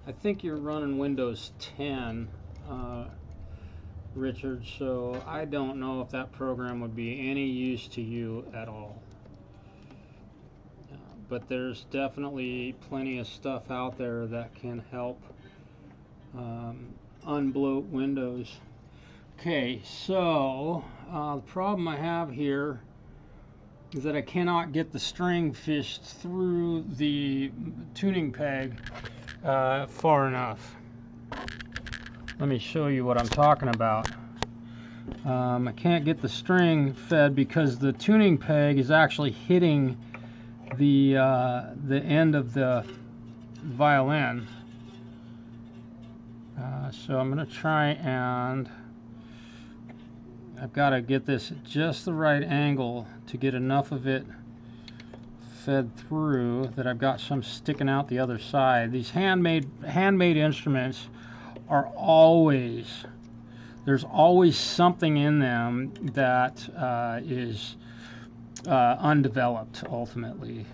I think you're running Windows 10. Richard, so I don't know if that program would be any use to you at all. But there's definitely plenty of stuff out there that can help unbloat Windows. Okay, so the problem I have here is that I cannot get the string fished through the tuning peg far enough. Let me show you what I'm talking about. I can't get the string fed because the tuning peg is actually hitting the end of the violin. So I'm going to try, and I've got to get this at just the right angle to get enough of it fed through that I've got some sticking out the other side. These handmade instruments are always, there's always something in them that is undeveloped ultimately,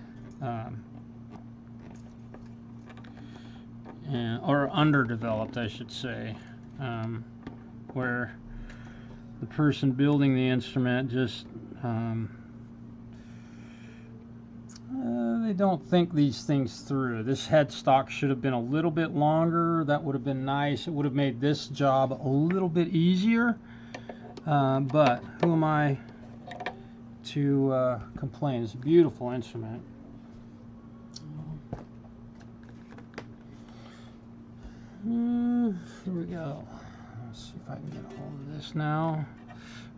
or underdeveloped, I should say, where the person building the instrument just they don't think these things through. This headstock should have been a little bit longer. That would have been nice. It would have made this job a little bit easier. But who am I to complain? It's a beautiful instrument. Here we go. Let's see if I can get a hold of this now.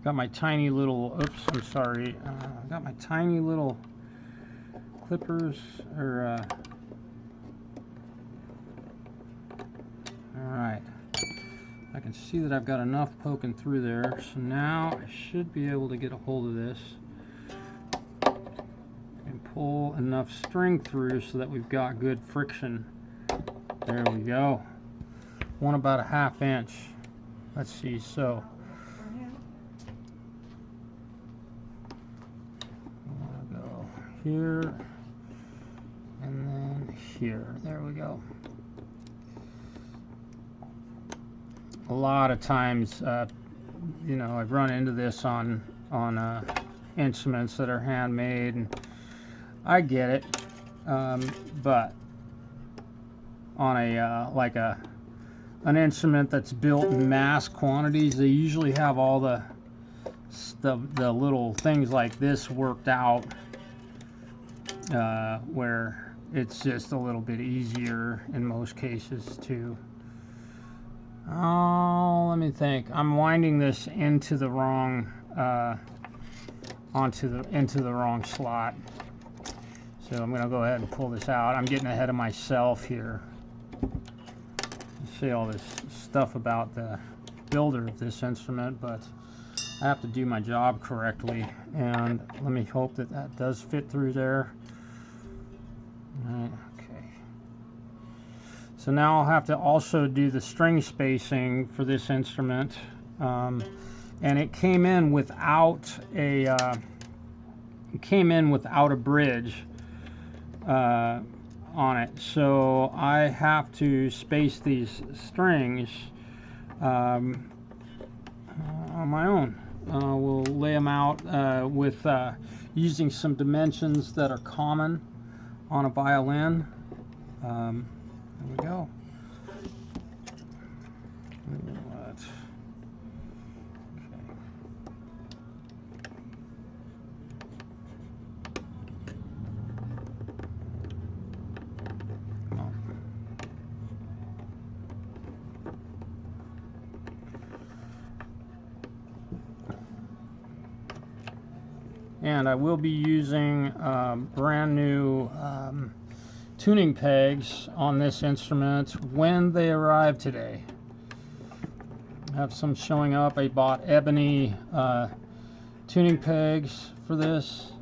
Got my tiny little, oops, I'm sorry. Got my tiny little clippers, or alright. I can see that I've got enough poking through there, so now I should be able to get a hold of this and pull enough string through so that we've got good friction. There we go. Want about a ½ inch. Let's see, so I'll go here and then here. There we go. A lot of times, you know, I've run into this on instruments that are handmade, and I get it, but on a like an instrument that's built in mass quantities, they usually have all the little things like this worked out, where it's just a little bit easier in most cases to. Oh, let me think. I'm winding this into the wrong into the wrong slot. So I'm going to go ahead and pull this out. I'm getting ahead of myself here. See all this stuff about the builder of this instrument, but I have to do my job correctly, and let me hope that that does fit through there. Okay. So now I'll have to also do the string spacing for this instrument, and it came in without a bridge on it, so I have to space these strings on my own. We'll lay them out with using some dimensions that are common on a violin. There we go. And I will be using brand new tuning pegs on this instrument when they arrive today. I have some showing up. I bought ebony tuning pegs for this.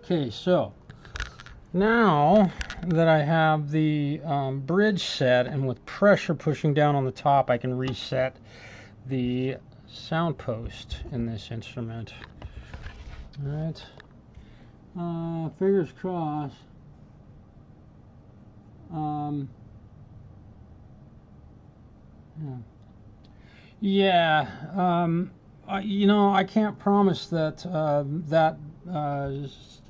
Okay, so Now that I have the bridge set, and with pressure pushing down on the top, I can reset the sound post in this instrument. All right, fingers crossed. You know, I can't promise that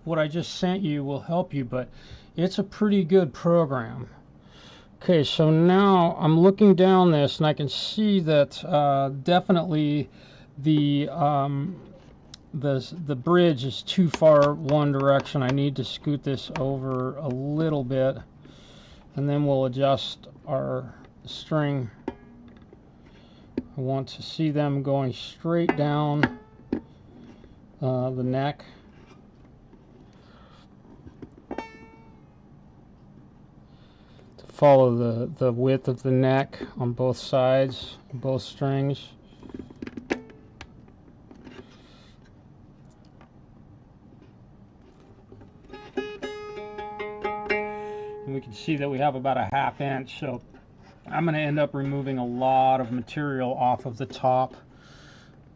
what I just sent you will help you, but it's a pretty good program. Okay, so now I'm looking down this, and I can see that definitely the bridge is too far one direction. I need to scoot this over a little bit, and then we'll adjust our string. I want to see them going straight down the neck. To follow the width of the neck on both sides, both strings. And we can see that we have about a 1/2 inch, so I'm going to end up removing a lot of material off of the top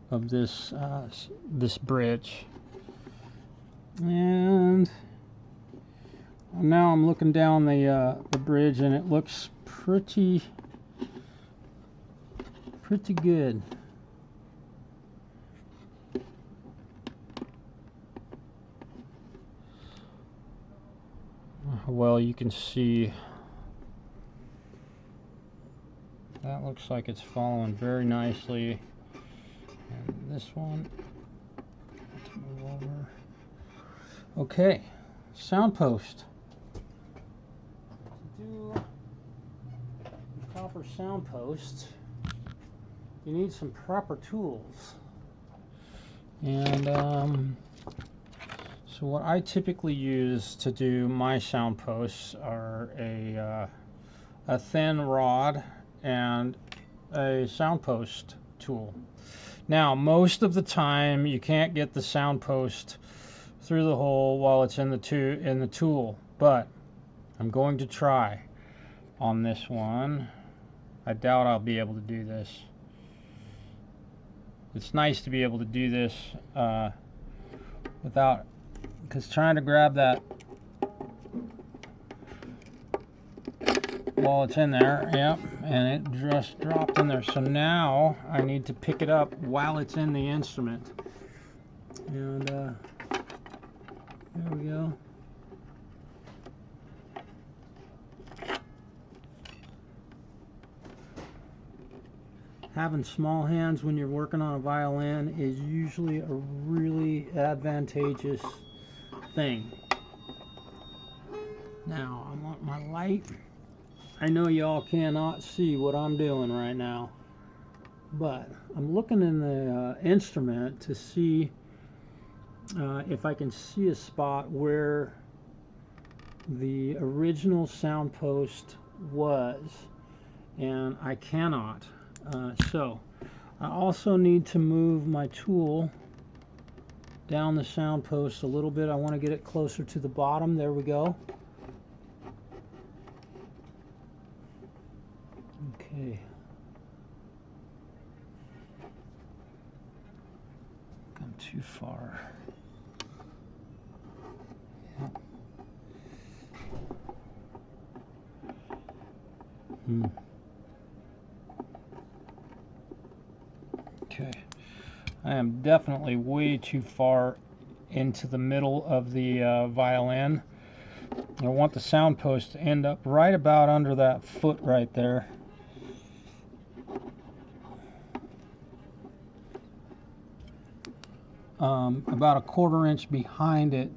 of this this bridge. And now I'm looking down the bridge, and it looks pretty good. Well, you can see that looks like it's following very nicely. And this one, let's move over. Okay, sound post. To do a proper sound post, you need some proper tools. And so what I typically use to do my sound posts are a thin rod and a sound post tool. Now, most of the time you can't get the sound post through the hole while it's in the tool, but I'm going to try on this one. I doubt I'll be able to do this. It's nice to be able to do this without, because trying to grab that while it's in there, yep, and it just dropped in there. So now I need to pick it up while it's in the instrument. And there we go. Having small hands when you're working on a violin is usually a really advantageous thing. Now I want my light. I know y'all cannot see what I'm doing right now, but I'm looking in the instrument to see if I can see a spot where the original sound post was, and I cannot. So I also need to move my tool down the sound post a little bit. I want to get it closer to the bottom. There we go. Okay. Gone too far. Yeah. Okay. I am definitely way too far into the middle of the violin. I want the sound post to end up right about under that foot right there. About a 1/4 inch behind it.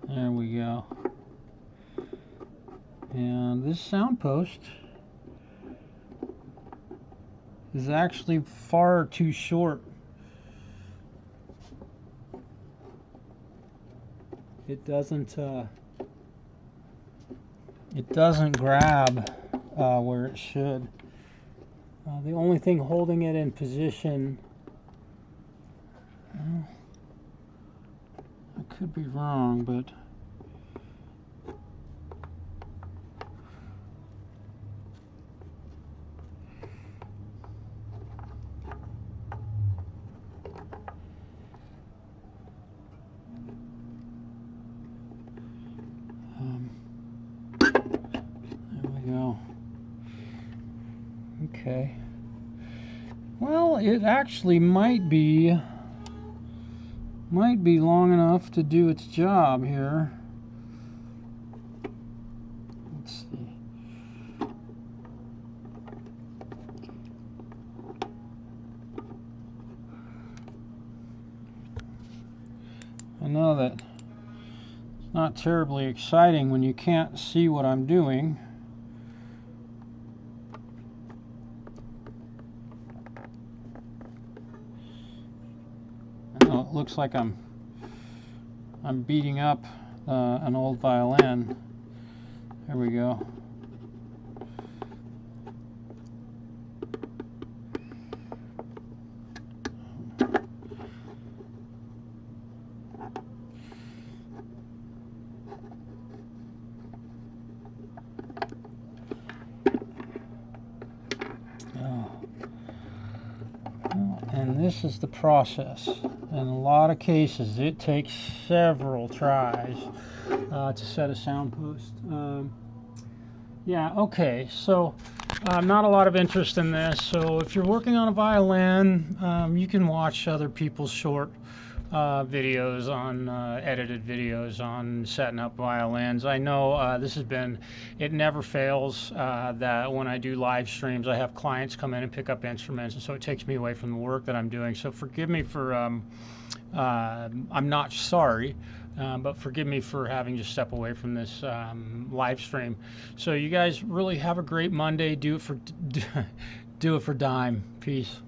There we go. And this sound post is actually far too short. It doesn't grab where it should. The only thing holding it in position could be wrong, but there we go. Okay. Well, it actually might be long enough to do its job here. Let's see. I know that it's not terribly exciting when you can't see what I'm doing. Oh, it looks like I'm beating up an old violin. There we go. And this is the process. In a lot of cases, it takes several tries to set a sound post. Yeah, okay, so not a lot of interest in this. So if you're working on a violin, you can watch other people's short videos on edited videos on setting up violins. I know this has been, it never fails that when I do live streams, I have clients come in and pick up instruments, and so it takes me away from the work that I'm doing. So forgive me for, I'm not sorry, but forgive me for having to step away from this live stream. So you guys really have a great Monday. Do it for dime. Peace.